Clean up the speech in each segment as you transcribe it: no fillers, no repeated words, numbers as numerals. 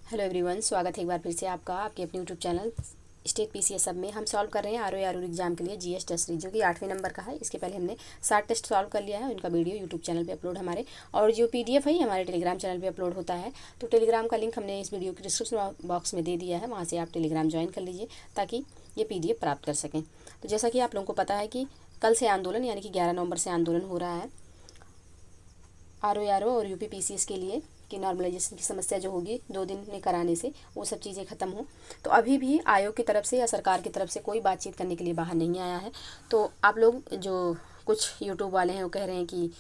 Hello everyone, स्वागत है एक बार फिर से आपका आपके अपने यूट्यूब चैनल स्टेट पीसीएस सब में। हम सॉल्व कर रहे हैं आर एग्जाम के लिए जीएस टेस्ट सीरीज, जो कि 8वें नंबर का है। इसके पहले हमने 60 टेस्ट सॉल्व कर लिया है। उनका वीडियो यूट्यूब चैनल पे अपलोड हमारे, और जो पीडीएफ है हमारे टेलीग्राम चैनल पे अपलोड होता है। तो टेलीग्राम का लिंक हमने इस वीडियो के डिस्क्रिप्शन बॉक्स में दे दिया है, वहाँ से आप टेलीग्राम ज्वाइन कर लीजिए ताकि ये पीडीएफ प्राप्त कर सकें। तो जैसा कि आप लोगों को पता है कि कल से आंदोलन, यानी कि 11 नवंबर से आंदोलन हो रहा है आरओ और यूपी पीसीएस के लिए, कि नॉर्मलाइजेशन की समस्या जो होगी 2 दिन में कराने से वो सब चीज़ें ख़त्म हो। तो अभी भी आयोग की तरफ से या सरकार की तरफ से कोई बातचीत करने के लिए बाहर नहीं आया है। तो आप लोग जो कुछ यूट्यूब वाले हैं वो कह रहे हैं कि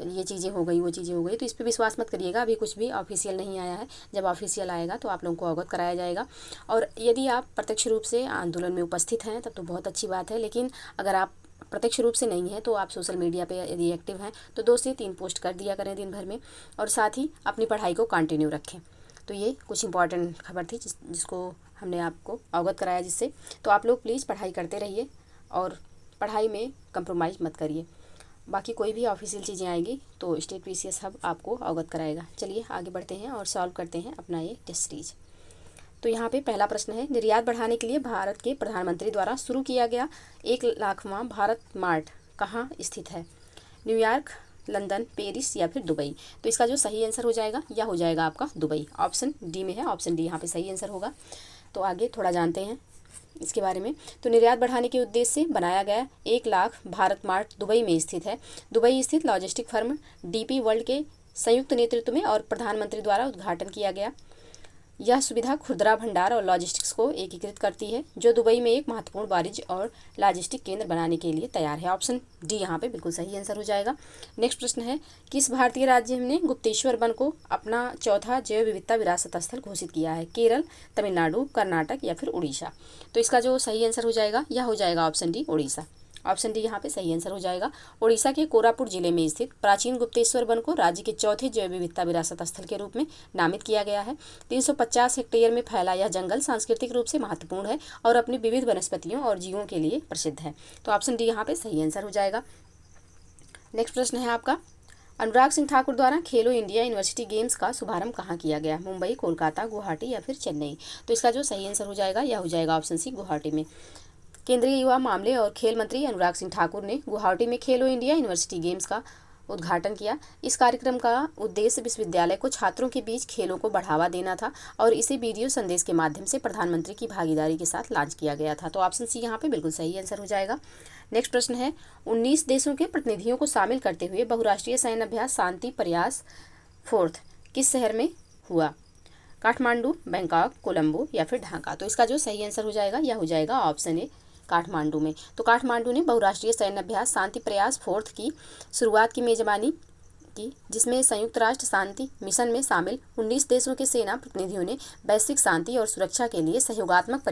ये चीज़ें हो गई, वो चीज़ें हो गई, तो इस पर विश्वास मत करिएगा। अभी कुछ भी ऑफिशियल नहीं आया है। जब ऑफिशियल आएगा तो आप लोगों को अवगत कराया जाएगा। और यदि आप प्रत्यक्ष रूप से आंदोलन में उपस्थित हैं तब तो बहुत अच्छी बात है, लेकिन अगर आप प्रत्यक्ष रूप से नहीं है तो आप सोशल मीडिया पे यदि एक्टिव हैं तो 2 से 3 पोस्ट कर दिया करें दिन भर में, और साथ ही अपनी पढ़ाई को कंटिन्यू रखें। तो ये कुछ इंपॉर्टेंट खबर थी जिसको हमने आपको अवगत कराया जिससे। तो आप लोग प्लीज़ पढ़ाई करते रहिए और पढ़ाई में कंप्रोमाइज़ मत करिए। बाकी कोई भी ऑफिशियल चीज़ें आएगी तो स्टेट पीसीएस हब आपको अवगत कराएगा। चलिए आगे बढ़ते हैं और सॉल्व करते हैं अपना ये टेस्ट सीरीज। तो यहाँ पे पहला प्रश्न है, निर्यात बढ़ाने के लिए भारत के प्रधानमंत्री द्वारा शुरू किया गया 1 लाखवां भारत मार्ट कहाँ स्थित है? न्यूयॉर्क, लंदन, पेरिस या फिर दुबई? तो इसका जो सही आंसर हो जाएगा यह हो जाएगा आपका दुबई। ऑप्शन डी में है, ऑप्शन डी यहाँ पे सही आंसर होगा। तो आगे थोड़ा जानते हैं इसके बारे में। तो निर्यात बढ़ाने के उद्देश्य से बनाया गया 1 लाख भारत मार्ट दुबई में स्थित है। दुबई स्थित लॉजिस्टिक फर्म डीपी वर्ल्ड के संयुक्त नेतृत्व में और प्रधानमंत्री द्वारा उद्घाटन किया गया। यह सुविधा खुदरा भंडार और लॉजिस्टिक्स को एकीकृत करती है, जो दुबई में एक महत्वपूर्ण वाणिज्य और लॉजिस्टिक केंद्र बनाने के लिए तैयार है। ऑप्शन डी यहाँ पे बिल्कुल सही आंसर हो जाएगा। नेक्स्ट प्रश्न है, किस भारतीय राज्य ने गुप्तेश्वर वन को अपना चौथा जैव विविधता विरासत स्थल घोषित किया है? केरल, तमिलनाडु, कर्नाटक या फिर उड़ीसा? तो इसका जो सही आंसर हो जाएगा यह हो जाएगा option D, Orissa. Option D यहाँ पे सही आंसर हो जाएगा। उड़ीसा के कोरापुट जिले में स्थित प्राचीन गुप्तेश्वर वन को राज्य के चौथे जैव विविधता विरासत स्थल के रूप में नामित किया गया है। 350 हेक्टेयर में फैला यह जंगल सांस्कृतिक रूप से महत्वपूर्ण है और अपनी विविध वनस्पतियों और जीवों के लिए प्रसिद्ध है। तो ऑप्शन डी यहाँ पे सही आंसर हो जाएगा। नेक्स्ट प्रश्न है आपका, अनुराग सिंह ठाकुर द्वारा खेलो इंडिया यूनिवर्सिटी गेम्स का शुभारंभ कहाँ किया गया? मुंबई, कोलकाता, गुवाहाटी या फिर चेन्नई? तो इसका जो सही आंसर हो जाएगा यह हो जाएगा ऑप्शन सी, गुवाहाटी में। केंद्रीय युवा मामले और खेल मंत्री अनुराग सिंह ठाकुर ने गुवाहाटी में खेलो इंडिया यूनिवर्सिटी गेम्स का उद्घाटन किया। इस कार्यक्रम का उद्देश्य विश्वविद्यालय को छात्रों के बीच खेलों को बढ़ावा देना था और इसे वीडियो संदेश के माध्यम से प्रधानमंत्री की भागीदारी के साथ लॉन्च किया गया था। तो ऑप्शन सी यहाँ पे बिल्कुल सही आंसर हो जाएगा। नेक्स्ट प्रश्न है, 19 देशों के प्रतिनिधियों को शामिल करते हुए बहुराष्ट्रीय सैन्य अभ्यास शांति प्रयास 4 किस शहर में हुआ? काठमांडू, बैंकॉक, कोलंबो या फिर ढाका? तो इसका जो सही आंसर हो जाएगा यह हो जाएगा ऑप्शन ए, काठमांडू में। तो काठमांडू ने बहुराष्ट्रीय सैन्य अभ्यास शांति प्रयास 4 की शुरुआत की मेजबानी की, जिसमें संयुक्त राष्ट्र शांति मिशन में शामिल 19 देशों के सेना प्रतिनिधियों ने वैश्विक शांति और सुरक्षा के लिए सहयोगात्मक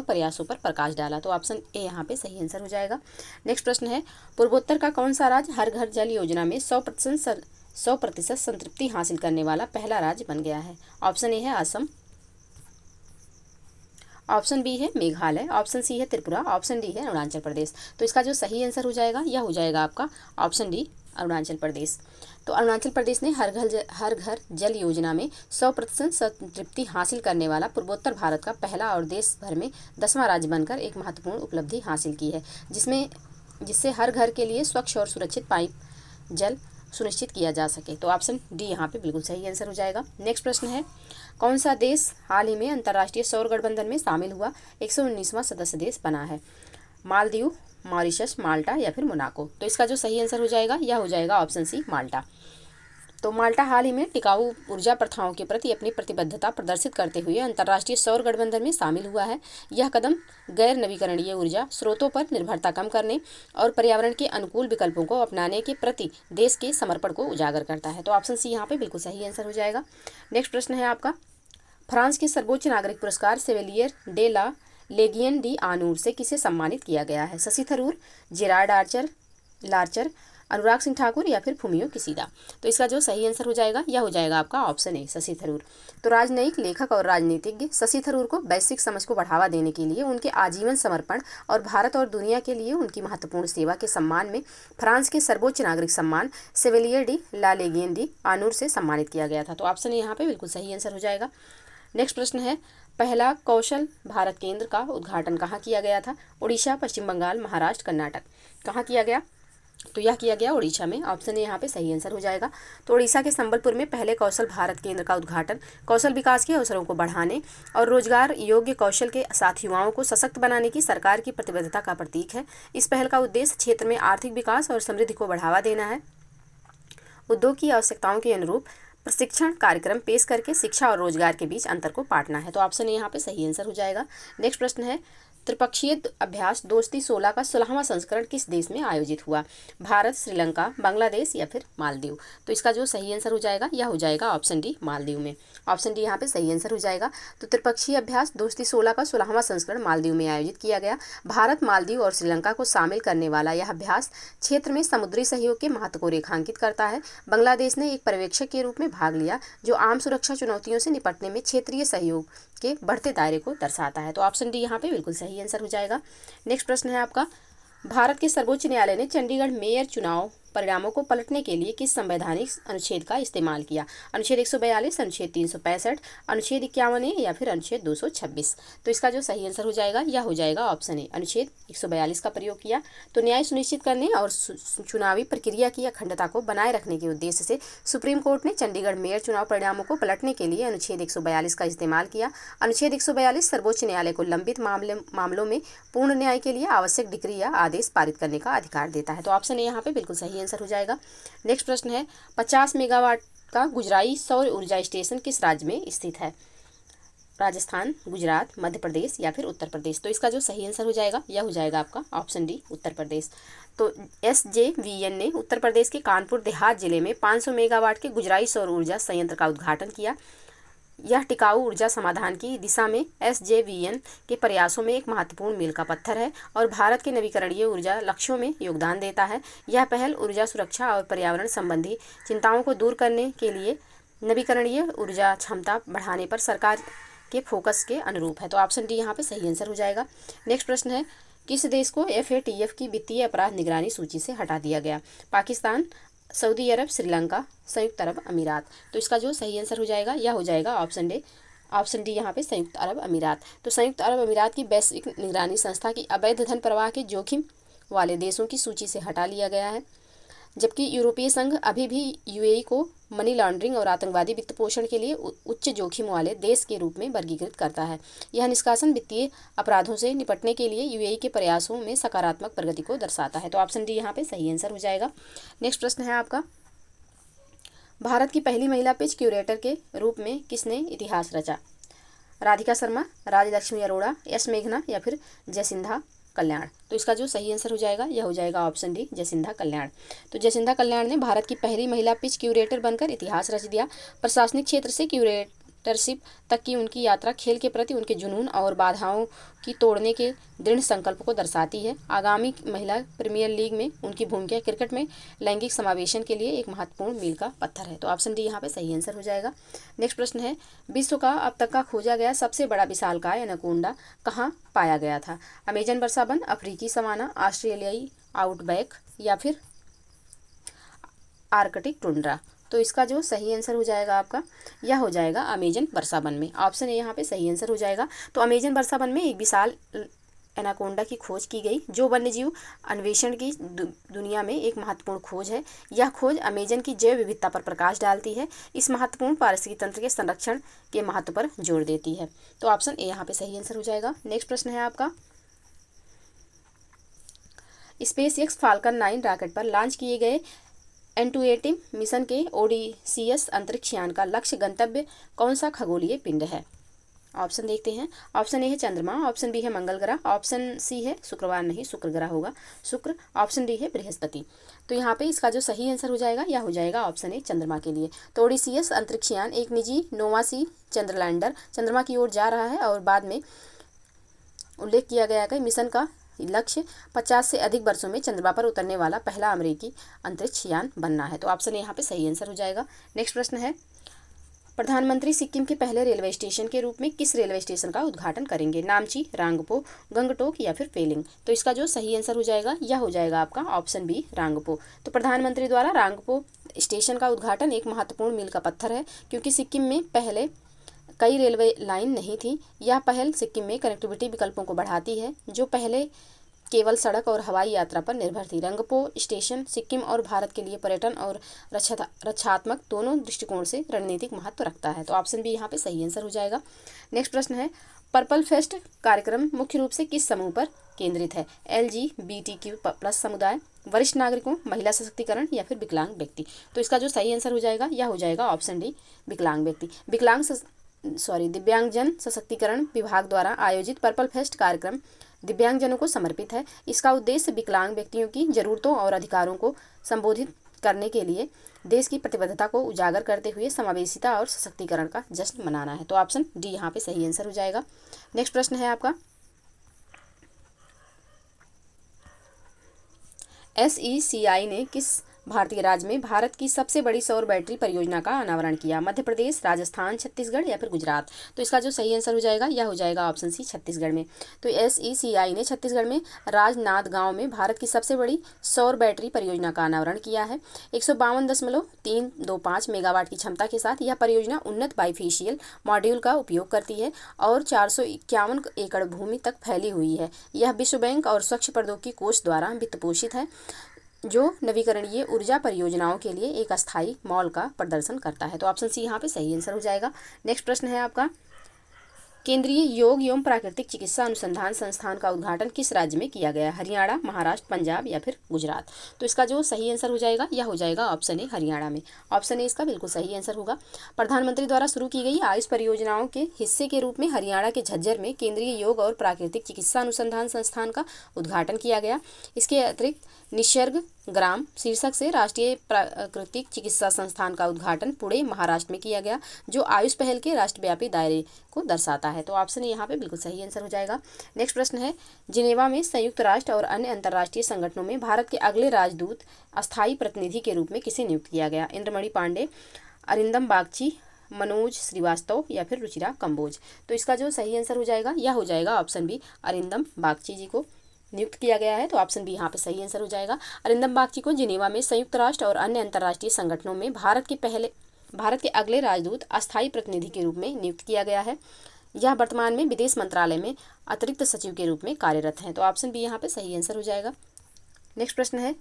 प्रयासों पर प्रकाश डाला। तो ऑप्शन ए यहाँ पे सही आंसर हो जाएगा। नेक्स्ट प्रश्न है, पूर्वोत्तर का कौन सा राज्य हर घर जल योजना में 100% संतृप्ति हासिल करने वाला पहला राज्य बन गया है? ऑप्शन ए है असम, ऑप्शन बी है मेघालय, ऑप्शन सी है त्रिपुरा, ऑप्शन डी है अरुणाचल प्रदेश? तो इसका जो सही आंसर हो जाएगा यह हो जाएगा आपका ऑप्शन डी, अरुणाचल प्रदेश। तो अरुणाचल प्रदेश ने हर घर जल योजना में 100% संतृप्ति हासिल करने वाला पूर्वोत्तर भारत का पहला और देश भर में 10वां राज्य बनकर एक महत्वपूर्ण उपलब्धि हासिल की है, जिससे हर घर के लिए स्वच्छ और सुरक्षित पाइप जल सुनिश्चित किया जा सके। तो ऑप्शन डी यहाँ पे बिल्कुल सही आंसर हो जाएगा। नेक्स्ट प्रश्न है, कौन सा देश हाल ही में अंतर्राष्ट्रीय सौर गठबंधन में शामिल हुआ 119वां सदस्य देश बना है? मालदीव, मॉरिशस, माल्टा या फिर मोनाको? तो इसका जो सही आंसर हो जाएगा यह हो जाएगा ऑप्शन सी, माल्टा। तो माल्टा हाल ही में टिकाऊ ऊर्जा प्रथाओं के प्रति अपनी प्रतिबद्धता प्रदर्शित करते हुए अंतर्राष्ट्रीय सौर गठबंधन में शामिल हुआ है। यह कदम गैर नवीकरणीय ऊर्जा स्रोतों पर निर्भरता कम करने और पर्यावरण के अनुकूल विकल्पों को अपनाने के प्रति देश के समर्पण को उजागर करता है। तो ऑप्शन सी यहाँ पे बिल्कुल सही आंसर हो जाएगा। नेक्स्ट प्रश्न है आपका, फ्रांस के सर्वोच्च नागरिक पुरस्कार सेवेलियर डे ला लेगियन डी आनूर से किसे सम्मानित किया गया है? शशि थरूर, जेरार्ड लार्चर, अनुराग सिंह ठाकुर या फिर फुमियो किसीदा। तो इसका जो सही आंसर हो जाएगा यह हो जाएगा आपका ऑप्शन ए, शशि थरूर। तो राजनयिक, लेखक और राजनीतिज्ञ शशि थरूर को वैश्विक समझ को बढ़ावा देने के लिए उनके आजीवन समर्पण और भारत और दुनिया के लिए उनकी महत्वपूर्ण सेवा के सम्मान में फ्रांस के सर्वोच्च नागरिक सम्मान सेवेलियर डी ला लेगियन डी ऑनूर से सम्मानित किया गया था। तो ऑप्शन ए यहाँ पे बिल्कुल सही आंसर हो जाएगा। नेक्स्ट प्रश्न है, पहला कौशल भारत केंद्र का उद्घाटन कहाँ किया गया था? उड़ीसा, पश्चिम बंगाल, महाराष्ट्र, कर्नाटक। कहाँ किया गया? तो यह किया गया उड़ीसा में। ऑप्शन ए यहाँ पे सही आंसर हो जाएगा। तो उड़ीसा के संबलपुर में पहले कौशल भारत केंद्र का उद्घाटन कौशल विकास के अवसरों को बढ़ाने और रोजगार योग्य कौशल के साथ युवाओं को सशक्त बनाने की सरकार की प्रतिबद्धता का प्रतीक है। इस पहल का उद्देश्य क्षेत्र में आर्थिक विकास और समृद्धि को बढ़ावा देना है। उद्योग की आवश्यकताओं के अनुरूप प्रशिक्षण कार्यक्रम पेश करके शिक्षा और रोजगार के बीच अंतर को पाटना है। तो ऑप्शन ए यहाँ पे सही आंसर हो जाएगा। नेक्स्ट प्रश्न है, त्रिपक्षीय अभ्यास दोस्ती 16 का 16वां संस्करण किस देश में आयोजित हुआ? भारत, श्रीलंका, बांग्लादेश या फिर मालदीव। तो इसका जो सही आंसर हो जाएगा यह हो जाएगा ऑप्शन डी, मालदीव में। ऑप्शन डी यहाँ पे सही आंसर हो जाएगा। तो त्रिपक्षीय अभ्यास दोस्ती 16 का 16वां संस्करण मालदीव में आयोजित किया गया। भारत, मालदीव और श्रीलंका को शामिल करने वाला यह अभ्यास क्षेत्र में समुद्री सहयोग के महत्व को रेखांकित करता है। बांग्लादेश ने एक पर्यवेक्षक के रूप में भाग लिया, जो आम सुरक्षा चुनौतियों से निपटने में क्षेत्रीय सहयोग के बढ़ते दायरे को दर्शाता है। तो ऑप्शन डी यहाँ पे बिल्कुल सही आंसर हो जाएगा। नेक्स्ट प्रश्न है आपका, भारत के सर्वोच्च न्यायालय ने चंडीगढ़ मेयर चुनाव परिणामों को पलटने के लिए किस संवैधानिक अनुच्छेद का इस्तेमाल किया? अनुच्छेद 142, अनुच्छेद 365, अनुच्छेद 51 या फिर अनुच्छेद 226। तो इसका जो सही आंसर हो जाएगा यह हो जाएगा ऑप्शन ए, अनुच्छेद 142 का प्रयोग किया। तो न्याय सुनिश्चित करने और चुनावी प्रक्रिया की अखंडता को बनाए रखने के उद्देश्य से सुप्रीम कोर्ट ने चंडीगढ़ मेयर चुनाव परिणामों को पलटने के लिए अनुच्छेद 142 का इस्तेमाल किया। अनुच्छेद 142 सर्वोच्च न्यायालय को लंबित मामलों में पूर्ण न्याय के लिए आवश्यक डिक्री या आदेश पारित करने का अधिकार देता है। तो ऑप्शन ए यहाँ पे बिल्कुल सही आंसर हो जाएगा। नेक्स्ट प्रश्न है, 50 मेगावाट का गुजराई सौर ऊर्जा स्टेशन किस राज्य में स्थित है? राजस्थान, गुजरात, मध्य प्रदेश या फिर उत्तर प्रदेश। तो इसका जो सही आंसर हो जाएगा यह हो जाएगा आपका ऑप्शन डी, उत्तर प्रदेश। तो SJVN ने उत्तर प्रदेश के कानपुर देहात जिले में 500 मेगावाट के गुजराई सौर ऊर्जा संयंत्र का उद्घाटन किया। यह टिकाऊ ऊर्जा समाधान की दिशा में SJVN के प्रयासों में एक महत्वपूर्ण मील का पत्थर है और भारत के नवीकरणीय ऊर्जा लक्ष्यों में योगदान देता है। यह पहल ऊर्जा सुरक्षा और पर्यावरण संबंधी चिंताओं को दूर करने के लिए नवीकरणीय ऊर्जा क्षमता बढ़ाने पर सरकार के फोकस के अनुरूप है। तो ऑप्शन डी यहाँ पे सही आंसर हो जाएगा। नेक्स्ट प्रश्न है, किस देश को FATF की वित्तीय अपराध निगरानी सूची से हटा दिया गया? पाकिस्तान, सऊदी अरब, श्रीलंका, संयुक्त अरब अमीरात। तो इसका जो सही आंसर हो जाएगा यह हो जाएगा ऑप्शन डी यहाँ पे संयुक्त अरब अमीरात। तो संयुक्त अरब अमीरात की वैश्विक निगरानी संस्था की अवैध धन प्रवाह के जोखिम वाले देशों की सूची से हटा लिया गया है, जबकि यूरोपीय संघ अभी भी UAE को मनी लॉन्ड्रिंग और आतंकवादी वित्त पोषण के लिए उच्च जोखिम वाले देश के रूप में वर्गीकृत करता है। यह निष्कासन वित्तीय अपराधों से निपटने के लिए UAE के प्रयासों में सकारात्मक प्रगति को दर्शाता है। तो ऑप्शन डी यहाँ पे सही आंसर हो जाएगा। नेक्स्ट प्रश्न है आपका, भारत की पहली महिला पिच क्यूरेटर के रूप में किसने इतिहास रचा? राधिका शर्मा, राजलक्ष्मी अरोड़ा, एस मेघना या फिर जयसिंधा कल्याण। तो इसका जो सही आंसर हो जाएगा यह हो जाएगा ऑप्शन डी, जयसिंधा कल्याण। तो जयसिंधा कल्याण ने भारत की पहली महिला पिच क्यूरेटर बनकर इतिहास रच दिया। प्रशासनिक क्षेत्र से क्यूरेटरशिप तक की उनकी यात्रा खेल के प्रति उनके जुनून और बाधाओं की तोड़ने के दृढ़ संकल्प को दर्शाती है। आगामी महिला प्रीमियर लीग में उनकी भूमिका क्रिकेट में लैंगिक समावेशन के लिए एक महत्वपूर्ण मील का पत्थर है। तो ऑप्शन डी यहाँ पे सही आंसर हो जाएगा। नेक्स्ट प्रश्न है, विश्व का अब तक का खोजा गया सबसे बड़ा विशालकाय एनाकोंडा कहाँ पाया गया था? अमेजन वर्षावन, अफ्रीकी सवाना, ऑस्ट्रेलियाई आउटबैक या फिर आर्कटिक टुंड्रा। तो इसका जो सही आंसर हो जाएगा आपका यह हो जाएगा अमेजन वर्षावन में। ऑप्शन ए यहाँ पे सही आंसर हो जाएगा। तो अमेजन वर्षावन में एक विशाल एनाकोंडा की खोज की गई, जो वन्यजीव अन्वेषण की दुनिया में एक महत्वपूर्ण खोज है। यह खोज अमेजन की जैव विविधता पर प्रकाश डालती है, इस महत्वपूर्ण पारिस्थितिकी तंत्र के संरक्षण के महत्व पर जोर देती है। तो ऑप्शन ए यहाँ पे सही आंसर हो जाएगा। नेक्स्ट प्रश्न है आपका, SpaceX फाल्कन 9 रॉकेट पर लॉन्च किए गए N280 मिशन के ओडिसियस अंतरिक्ष यान का लक्ष्य गंतव्य कौन सा खगोलीय पिंड है? ऑप्शन देखते हैं। ऑप्शन ए है चंद्रमा, ऑप्शन बी है मंगल ग्रह, ऑप्शन सी है शुक्रवार नहीं शुक्र ग्रह होगा शुक्र, ऑप्शन डी है बृहस्पति। तो यहाँ पे इसका जो सही आंसर हो जाएगा यह हो जाएगा ऑप्शन ए चंद्रमा के लिए। तो ओडिसियस अंतरिक्ष यान एक निजी नोवा-सी चंद्रलैंडर चंद्रमा की ओर जा रहा है और बाद में उल्लेख किया गया है कि मिशन का लक्ष्य 50 से अधिक वर्षों में चंद्रमा पर उतरने वाला पहला अमेरिकी अंतरिक्ष यान बनना है। तो ऑप्शन यहाँ पे सही आंसर हो जाएगा। नेक्स्ट प्रश्न है, प्रधानमंत्री सिक्किम के पहले रेलवे स्टेशन के रूप में किस रेलवे स्टेशन का उद्घाटन करेंगे? नामची, रांगपो, गंगटोक या फिर फेलिंग? तो इसका जो सही आंसर हो जाएगा यह हो जाएगा आपका ऑप्शन बी, रांगपो। तो प्रधानमंत्री द्वारा रांगपो स्टेशन का उद्घाटन एक महत्वपूर्ण मील का पत्थर है, क्योंकि सिक्किम में पहले कई रेलवे लाइन नहीं थी। यह पहल सिक्किम में कनेक्टिविटी विकल्पों को बढ़ाती है, जो पहले केवल सड़क और हवाई यात्रा पर निर्भर थी। रंगपो स्टेशन सिक्किम और भारत के लिए पर्यटन और रक्षात्मक दोनों दृष्टिकोण से रणनीतिक महत्व रखता है। तो ऑप्शन बी यहाँ पे सही आंसर हो जाएगा। नेक्स्ट प्रश्न है, पर्पल फेस्ट कार्यक्रम मुख्य रूप से किस समूह पर केंद्रित है? LGBTQ+ समुदाय, वरिष्ठ नागरिकों, महिला सशक्तिकरण या फिर विकलांग व्यक्ति? तो इसका जो सही आंसर हो जाएगा यह हो जाएगा ऑप्शन डी, विकलांग व्यक्ति। दिव्यांगजन सशक्तिकरण विभाग द्वारा आयोजित पर्पल फेस्ट कार्यक्रम दिव्यांगजनों को समर्पित है। इसका उद्देश्य विकलांग व्यक्तियों की जरूरतों और अधिकारों को संबोधित करने के लिए देश की प्रतिबद्धता को उजागर करते हुए समावेशिता और सशक्तिकरण का जश्न मनाना है। तो ऑप्शन डी यहाँ पे सही आंसर हो जाएगा। नेक्स्ट प्रश्न है आपका, SECI ने किस भारतीय राज्य में भारत की सबसे बड़ी सौर बैटरी परियोजना का अनावरण किया? मध्य प्रदेश, राजस्थान, छत्तीसगढ़ या फिर गुजरात? तो इसका जो सही आंसर हो जाएगा यह हो जाएगा ऑप्शन सी, छत्तीसगढ़ में। तो SECI ने छत्तीसगढ़ में राजनांद गांव में भारत की सबसे बड़ी सौर बैटरी परियोजना का अनावरण किया है। 152.325 मेगावाट की क्षमता के साथ यह परियोजना उन्नत बाइफेशियल मॉड्यूल का उपयोग करती है और 451 एकड़ भूमि तक फैली हुई है। यह विश्व बैंक और स्वच्छ प्रौद्योगिकी कोष द्वारा वित्त पोषित है, जो नवीकरणीय ऊर्जा परियोजनाओं के लिए एक अस्थायी मॉल का प्रदर्शन करता है। तो ऑप्शन सी यहाँ पे सही आंसर हो जाएगा। नेक्स्ट प्रश्न है आपका, केंद्रीय योग एवं प्राकृतिक चिकित्सा अनुसंधान संस्थान का उद्घाटन किस राज्य में किया गया? हरियाणा, महाराष्ट्र, पंजाब या फिर गुजरात? तो इसका जो सही आंसर हो जाएगा यह हो जाएगा ऑप्शन ए, हरियाणा में। ऑप्शन ए इसका बिल्कुल सही आंसर होगा। प्रधानमंत्री द्वारा शुरू की गई आयुष परियोजनाओं के हिस्से के रूप में हरियाणा के झज्जर में केंद्रीय योग और प्राकृतिक चिकित्सा अनुसंधान संस्थान का उद्घाटन किया गया। इसके अतिरिक्त निसर्ग ग्राम शीर्षक से राष्ट्रीय प्राकृतिक चिकित्सा संस्थान का उद्घाटन पुणे, महाराष्ट्र में किया गया, जो आयुष पहल के राष्ट्रव्यापी दायरे को दर्शाता है। तो ऑप्शन यहाँ पे बिल्कुल सही आंसर हो जाएगा। नेक्स्ट प्रश्न है, जिनेवा में संयुक्त राष्ट्र और अन्य अंतर्राष्ट्रीय संगठनों में भारत के अगले राजदूत अस्थायी प्रतिनिधि के रूप में किसे नियुक्त किया गया? इंद्रमणि पांडे, अरिंदम बागची, मनोज श्रीवास्तव या फिर रुचिरा कंबोज? तो इसका जो सही आंसर हो जाएगा यह हो जाएगा ऑप्शन बी, अरिंदम बागची जी को नियुक्त किया गया है। तो ऑप्शन बी यहाँ पे सही आंसर हो जाएगा। अरिंदम बागची को जिनेवा में संयुक्त राष्ट्र और अन्य अंतर्राष्ट्रीय संगठनों में भारत के अगले राजदूत अस्थायी प्रतिनिधि के रूप में नियुक्त किया गया है। यह वर्तमान में विदेश मंत्रालय में अतिरिक्त सचिव के रूप में कार्यरत हैं। तो ऑप्शन बी यहाँ पे सही आंसर हो जाएगा। नेक्स्ट प्रश्न है,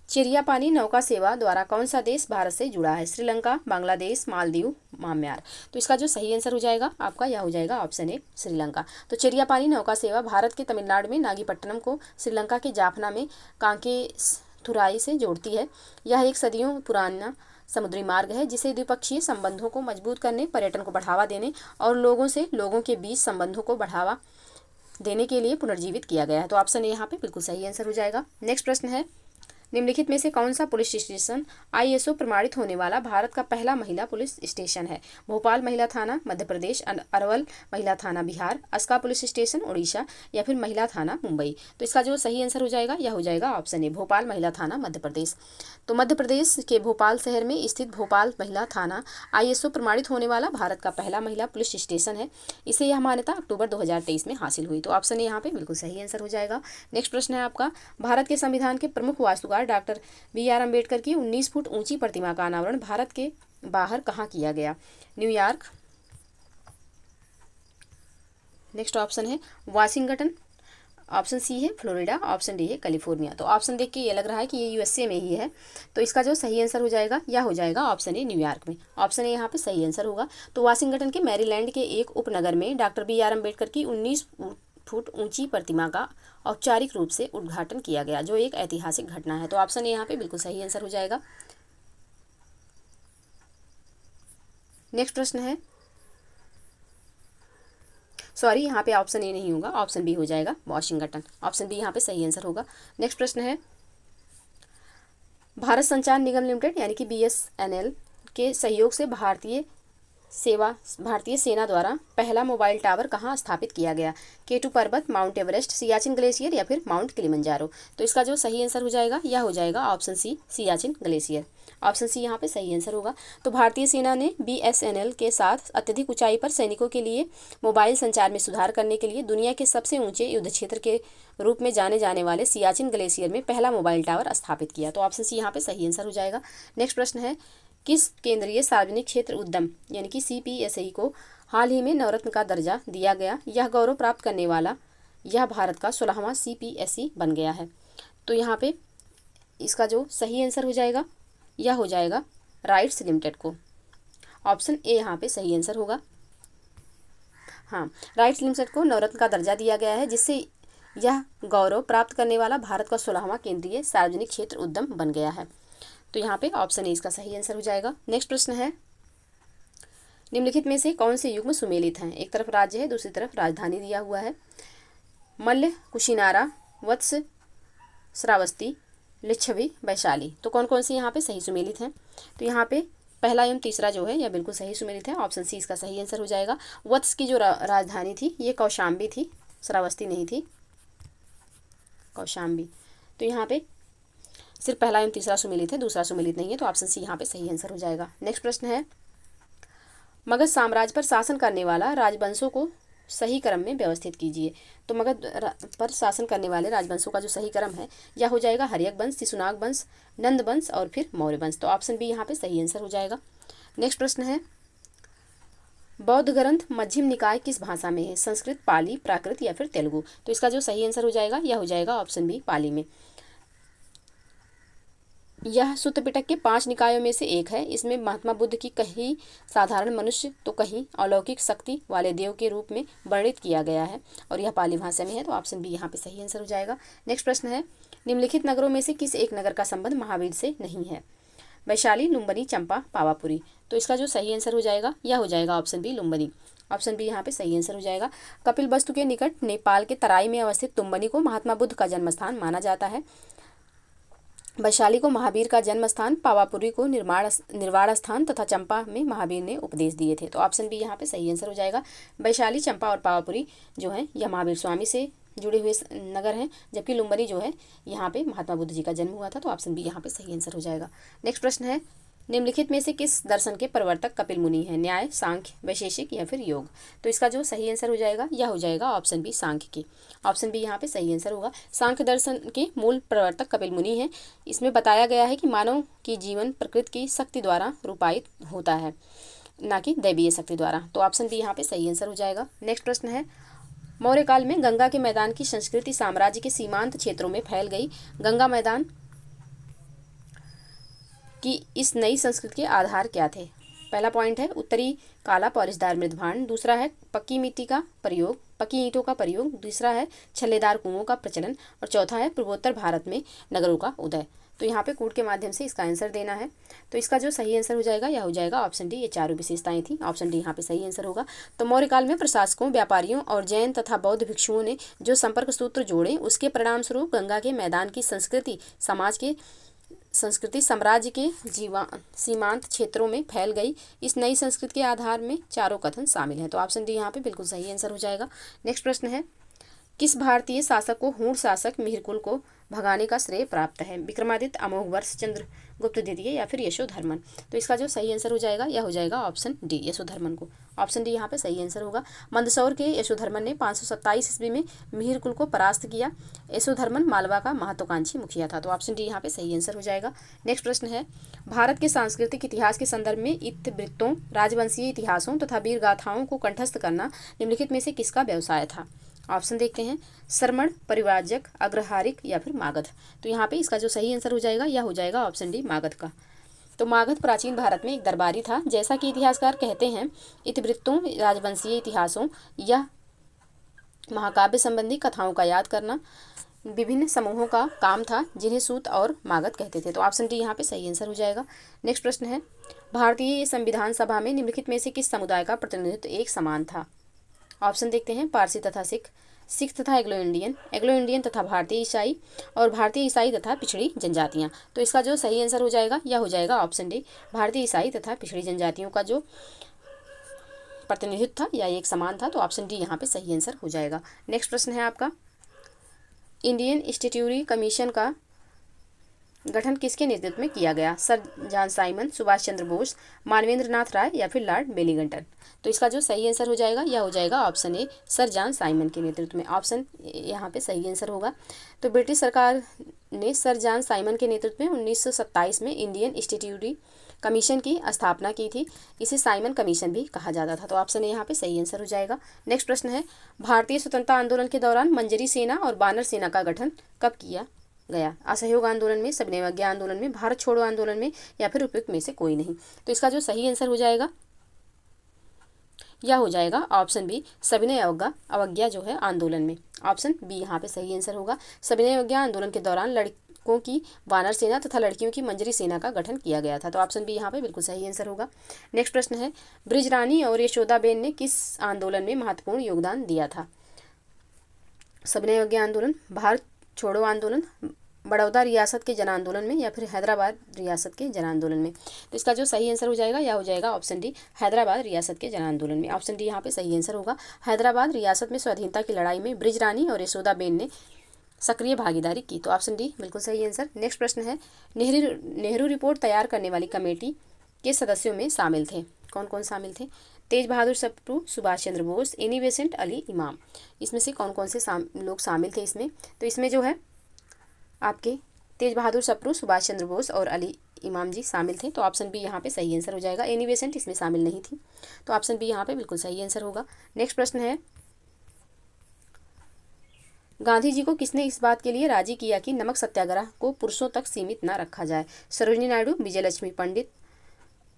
चिरियापानी नौका सेवा द्वारा कौन सा देश भारत से जुड़ा है? श्रीलंका, बांग्लादेश, मालदीव, म्यांमार? तो इसका जो सही आंसर हो जाएगा आपका यह हो जाएगा ऑप्शन ए, श्रीलंका। तो चिरियापानी नौका सेवा भारत के तमिलनाडु में नागीपट्टनम को श्रीलंका के जाफना में कांकेथुराई से जोड़ती है। यह एक सदियों पुराना समुद्री मार्ग है, जिसे द्विपक्षीय संबंधों को मजबूत करने, पर्यटन को बढ़ावा देने और लोगों के बीच संबंधों को बढ़ावा देने के लिए पुनर्जीवित किया गया है। तो ऑप्शन ए यहाँ पे बिल्कुल सही आंसर हो जाएगा। नेक्स्ट प्रश्न है, निम्नलिखित में से कौन सा पुलिस स्टेशन ISO प्रमाणित होने वाला भारत का पहला महिला पुलिस स्टेशन है? भोपाल महिला थाना मध्य प्रदेश, अरवल महिला थाना बिहार, अस्का पुलिस स्टेशन उड़ीसा या फिर महिला थाना मुंबई? तो इसका जो सही आंसर हो जाएगा यह हो जाएगा ऑप्शन ए, भोपाल महिला थाना मध्य प्रदेश। तो मध्य प्रदेश के भोपाल शहर में स्थित भोपाल महिला थाना ISO प्रमाणित होने वाला भारत का पहला महिला पुलिस स्टेशन है। इसे यह मान्यता अक्टूबर 2023 में हासिल हुई। तो ऑप्शन ए यहाँ पे बिल्कुल सही आंसर हो जाएगा। नेक्स्ट प्रश्न है आपका, भारत के संविधान के प्रमुख वास्तुकार डॉक्टर BR अम्बेडकर की 19 फुट ऊंची प्रतिमा का अनावरण भारत के बाहर कहाँ किया गया? न्यूयॉर्क, नेक्स्ट ऑप्शन है वाशिंगटन, ऑप्शन सी है फ्लोरिडा, ऑप्शन डी है कैलिफोर्निया। तो ऑप्शन देख के ये लग रहा है कि ये USA में ही है। तो इसका जो सही आंसर हो जाएगा यह हो जाएगा ऑप्शन ए, न्यूयॉर्क में। ऑप्शन ए यहाँ पे सही आंसर होगा। तो वाशिंगटन के मैरीलैंड के एक उपनगर में डॉक्टर BR अम्बेडकर की 19 फुट ऊंची प्रतिमा का औपचारिक रूप से उद्घाटन किया गया, जो एक ऐतिहासिक घटना है। तो ऑप्शन ए यहाँ पे बिल्कुल सही आंसर हो जाएगा। नेक्स्ट प्रश्न है, सॉरी यहाँ पे ऑप्शन ए नहीं होगा, ऑप्शन बी हो जाएगा वाशिंगटन। ऑप्शन बी यहाँ पे सही आंसर होगा। नेक्स्ट प्रश्न है, भारत संचार निगम लिमिटेड यानी कि BSNL के सहयोग से भारतीय भारतीय सेना द्वारा पहला मोबाइल टावर कहाँ स्थापित किया गया? केटू पर्वत, माउंट एवरेस्ट, सियाचिन ग्लेशियर या फिर माउंट किलिमंजारो? तो इसका जो सही आंसर हो जाएगा यह हो जाएगा option C, Siachen glacier. Option C यहाँ पे सही आंसर होगा। तो भारतीय सेना ने BSNL के साथ अत्यधिक ऊंचाई पर सैनिकों के लिए मोबाइल संचार में सुधार करने के लिए दुनिया के सबसे ऊंचे युद्ध क्षेत्र के रूप में जाने जाने वाले सियाचिन ग्लेशियर में पहला मोबाइल टावर स्थापित किया। तो ऑप्शन सी यहाँ पे सही आंसर हो जाएगा। नेक्स्ट प्रश्न है, किस केंद्रीय सार्वजनिक क्षेत्र उद्यम यानी कि CPSE को हाल ही में नवरत्न का दर्जा दिया गया? यह गौरव प्राप्त करने वाला यह भारत का 16वां CPSE बन गया है। तो यहाँ पे इसका जो सही आंसर हो जाएगा यह हो जाएगा राइट्स लिमिटेड को। ऑप्शन ए यहाँ पे सही आंसर होगा। हाँ, राइट्स लिमिटेड को नवरत्न का दर्जा दिया गया है, जिससे यह गौरव प्राप्त करने वाला भारत का 16वां केंद्रीय सार्वजनिक क्षेत्र उद्यम बन गया है। तो यहाँ पे ऑप्शन ए इसका सही आंसर हो जाएगा। नेक्स्ट प्रश्न है, निम्नलिखित में से कौन से युग्म सुमेलित हैं? एक तरफ राज्य है, दूसरी तरफ राजधानी दिया हुआ है। मल्ल, कुशिनारा, वत्स, श्रावस्ती, लिच्छवी, वैशाली। तो कौन कौन से यहाँ पे सही सुमेलित हैं? तो यहाँ पे पहला एवं तीसरा जो है यह बिल्कुल सही सुमेलित है। ऑप्शन सी इसका सही आंसर हो जाएगा। वत्स की जो राजधानी थी ये कौशाम्बी थी, श्रावस्ती नहीं थी, कौशाम्बी। तो यहाँ पे सिर्फ पहला एवं तीसरा सुमेलित है, दूसरा सुमेलित नहीं है। तो ऑप्शन सी यहाँ पे सही आंसर हो जाएगा। नेक्स्ट प्रश्न है, मगध साम्राज्य पर शासन करने वाला राजवंशों को सही क्रम में व्यवस्थित कीजिए। तो मगध पर शासन करने वाले राजवंशों का जो सही क्रम है यह हो जाएगा हर्यक वंश, शिशुनाग वंश, नंद वंश और फिर मौर्य वंश। तो ऑप्शन बी यहाँ पे सही आंसर हो जाएगा। नेक्स्ट प्रश्न है, बौद्ध ग्रंथ मध्यम निकाय किस भाषा में है? संस्कृत, पाली, प्राकृत या फिर तेलुगु? तो इसका जो सही आंसर हो जाएगा यह हो जाएगा ऑप्शन बी, पाली में। यह सूत्र पिटक के 5 निकायों में से एक है। इसमें महात्मा बुद्ध की कहीं साधारण मनुष्य तो कहीं अलौकिक शक्ति वाले देव के रूप में वर्णित किया गया है और यह पाली भाषा में है। तो ऑप्शन बी यहाँ पे सही आंसर हो जाएगा। नेक्स्ट प्रश्न है, निम्नलिखित नगरों में से किस एक नगर का संबंध महावीर से नहीं है? वैशाली, लुम्बिनी, चंपा, पावापुरी। तो इसका जो सही आंसर हो जाएगा यह हो जाएगा option B, Lumbini. Option B यहाँ पे सही आंसर हो जाएगा। कपिलवस्तु के निकट नेपाल के तराई में अवस्थित लुम्बिनी को महात्मा बुद्ध का जन्म स्थान माना जाता है। वैशाली को महावीर का जन्म स्थान, पावापुरी को निर्वाण स्थान तथा चंपा में महावीर ने उपदेश दिए थे। तो ऑप्शन बी यहाँ पे सही आंसर हो जाएगा। वैशाली, चंपा और पावापुरी जो है यह महावीर स्वामी से जुड़े हुए नगर हैं, जबकि लुम्बिनी जो है यहाँ पे महात्मा बुद्ध जी का जन्म हुआ था। तो ऑप्शन बी यहाँ पे सही आंसर हो जाएगा। नेक्स्ट प्रश्न है, निम्नलिखित में से किस दर्शन के प्रवर्तक कपिल मुनि हैं? न्याय, सांख्य, वैशेषिक या फिर योग? तो इसका जो सही आंसर हो जाएगा यह हो जाएगा ऑप्शन बी, सांख्य की। ऑप्शन बी यहाँ पे सही आंसर होगा। सांख्य दर्शन के मूल प्रवर्तक कपिल मुनि हैं। इसमें बताया गया है कि मानव की जीवन प्रकृति की शक्ति द्वारा रूपायित होता है, ना कि दैवीय शक्ति द्वारा। तो ऑप्शन बी यहाँ पे सही आंसर हो जाएगा। नेक्स्ट प्रश्न है, मौर्य काल में गंगा के मैदान की संस्कृति साम्राज्य के सीमांत क्षेत्रों में फैल गई। गंगा मैदान कि इस नई संस्कृति के आधार क्या थे? पहला पॉइंट है उत्तरी काला पॉलिशदार मृदभांड, दूसरा है पक्की मिट्टी का प्रयोग, पक्की ईंटों का प्रयोग, दूसरा है छल्लेदार कुओं का प्रचलन और चौथा है पूर्वोत्तर भारत में नगरों का उदय। तो यहाँ पे कूट के माध्यम से इसका आंसर देना है। तो इसका जो सही आंसर हो जाएगा यह हो जाएगा ऑप्शन डी। ये चारों विशेषताएं थी, ऑप्शन डी यहाँ पे सही आंसर होगा। तो मौर्य काल में प्रशासकों, व्यापारियों और जैन तथा बौद्ध भिक्षुओं ने जो संपर्क सूत्र जोड़े उसके परिणाम स्वरूप गंगा के मैदान की संस्कृति साम्राज्य के सीमांत क्षेत्रों में फैल गई। इस नई संस्कृति के आधार में चारों कथन शामिल हैं। तो ऑप्शन डी यहाँ पे बिल्कुल सही आंसर हो जाएगा। नेक्स्ट प्रश्न है, किस भारतीय शासक को हूण शासक मिहिरकुल को भगाने का श्रेय प्राप्त है? विक्रमादित्य, अमोघवर्ष, चंद्रगुप्त द्वितीय या फिर यशोधर्मन? तो इसका जो सही आंसर हो जाएगा यह हो जाएगा ऑप्शन डी, यशोधर्मन को। ऑप्शन डी यहाँ पे सही आंसर होगा। मंदसौर के यशोधर्मन ने 527 ईस्वी में मिहिरकुल को परास्त किया। यशोधर्मन मालवा का महत्वाकांक्षी मुखिया था। तो ऑप्शन डी यहाँ पे सही आंसर हो जाएगा। नेक्स्ट प्रश्न है, भारत के सांस्कृतिक इतिहास के संदर्भ में इतिवृत्तों, राजवंशीय इतिहासों तथा वीर गाथाओं को कंठस्थ करना निम्नलिखित में से किसका व्यवसाय था? ऑप्शन देखते हैं, श्रमण, परिव्राजक, अग्रहारिक या फिर मागध? तो यहाँ पे इसका जो सही आंसर हो जाएगा यह हो जाएगा ऑप्शन डी, मागध का। तो मागध प्राचीन भारत में एक दरबारी था। जैसा कि इतिहासकार कहते हैं, इतिवृत्तों, राजवंशीय इतिहासों या महाकाव्य संबंधी कथाओं का याद करना विभिन्न समूहों का काम था, जिन्हें सूत और मागध कहते थे। तो ऑप्शन डी यहाँ पे सही आंसर हो जाएगा। नेक्स्ट प्रश्न है, भारतीय संविधान सभा में निम्नलिखित में से किस समुदाय का प्रतिनिधित्व एक समान था? ऑप्शन देखते हैं, पारसी तथा सिख, सिख तथा एग्लो इंडियन तथा भारतीय ईसाई और भारतीय ईसाई तथा पिछड़ी जनजातियां। तो इसका जो सही आंसर हो जाएगा यह हो जाएगा ऑप्शन डी, भारतीय ईसाई तथा पिछड़ी जनजातियों का जो प्रतिनिधित्व था या एक समान था, तो ऑप्शन डी यहाँ पे सही आंसर हो जाएगा। नेक्स्ट प्रश्न है आपका, इंडियन स्टैट्यूटरी कमीशन का गठन किसके नेतृत्व में किया गया? Sir John Simon, Subhash Chandra Bose, Manvendra नाथ राय या फिर लॉर्ड बेलिंगटन? तो इसका जो सही आंसर हो जाएगा यह हो जाएगा option A, sir John Simon के नेतृत्व में। ऑप्शन यहाँ पे सही आंसर होगा। तो ब्रिटिश सरकार ने सर जॉन साइमन के नेतृत्व में 1927 में इंडियन स्टैट्यूटरी कमीशन की स्थापना की थी। इसे साइमन कमीशन भी कहा जाता था। तो ऑप्शन ए यहाँ पे सही आंसर हो जाएगा। नेक्स्ट प्रश्न है, भारतीय स्वतंत्रता आंदोलन के दौरान मंजरी सेना और बानर सेना का गठन कब किया गया? असहयोग आंदोलन में, सविनय अवज्ञा आंदोलन में, भारत छोड़ो आंदोलन में या फिर उपयुक्त में से कोई नहीं? तो इसका जो सही आंसर हो जाएगा यह हो जाएगा ऑप्शन बी, सविनय अवज्ञा जो है आंदोलन में। ऑप्शन बी यहाँ पे सही आंसर होगा। सविनय अवज्ञा आंदोलन के दौरान लड़कों की वानर सेना तथा लड़कियों की मंजरी सेना का गठन किया गया था। तो ऑप्शन बी यहाँ पे बिल्कुल सही आंसर होगा। नेक्स्ट प्रश्न है, बृजरानी और यशोदाबेन ने किस आंदोलन में महत्वपूर्ण योगदान दिया था? सविनय अवज्ञा आंदोलन, भारत छोड़ो आंदोलन, बड़ौदा रियासत के जन आंदोलन में या फिर हैदराबाद रियासत के जन आंदोलन में? तो इसका जो सही आंसर हो जाएगा यह हो जाएगा ऑप्शन डी, हैदराबाद रियासत के जन आंदोलन में। ऑप्शन डी यहाँ पे सही आंसर होगा। हैदराबाद रियासत में स्वाधीनता की लड़ाई में बृजरानी और यशोदाबेन ने सक्रिय भागीदारी की। तो ऑप्शन डी बिल्कुल सही आंसर। नेक्स्ट प्रश्न है, नेहरू रिपोर्ट तैयार करने वाली कमेटी के सदस्यों में शामिल थे? कौन कौन शामिल थे? तेज बहादुर सप्रू, सुभाष चंद्र बोस, एनी बेसेंट, अली इमाम। इसमें से कौन कौन से लोग शामिल थे इसमें? तो इसमें जो है आपके तेज बहादुर सप्रू, सुभाष चंद्र बोस और अली इमाम जी शामिल थे। तो ऑप्शन बी यहाँ पे सही आंसर हो जाएगा। एनी बेसेंट इसमें शामिल नहीं थी। तो ऑप्शन बी यहाँ पे बिल्कुल सही आंसर होगा। नेक्स्ट प्रश्न है, गांधी जी को किसने इस बात के लिए राजी किया कि नमक सत्याग्रह को पुरुषों तक सीमित न रखा जाए? सरोजिनी नायडू, विजय लक्ष्मी पंडित,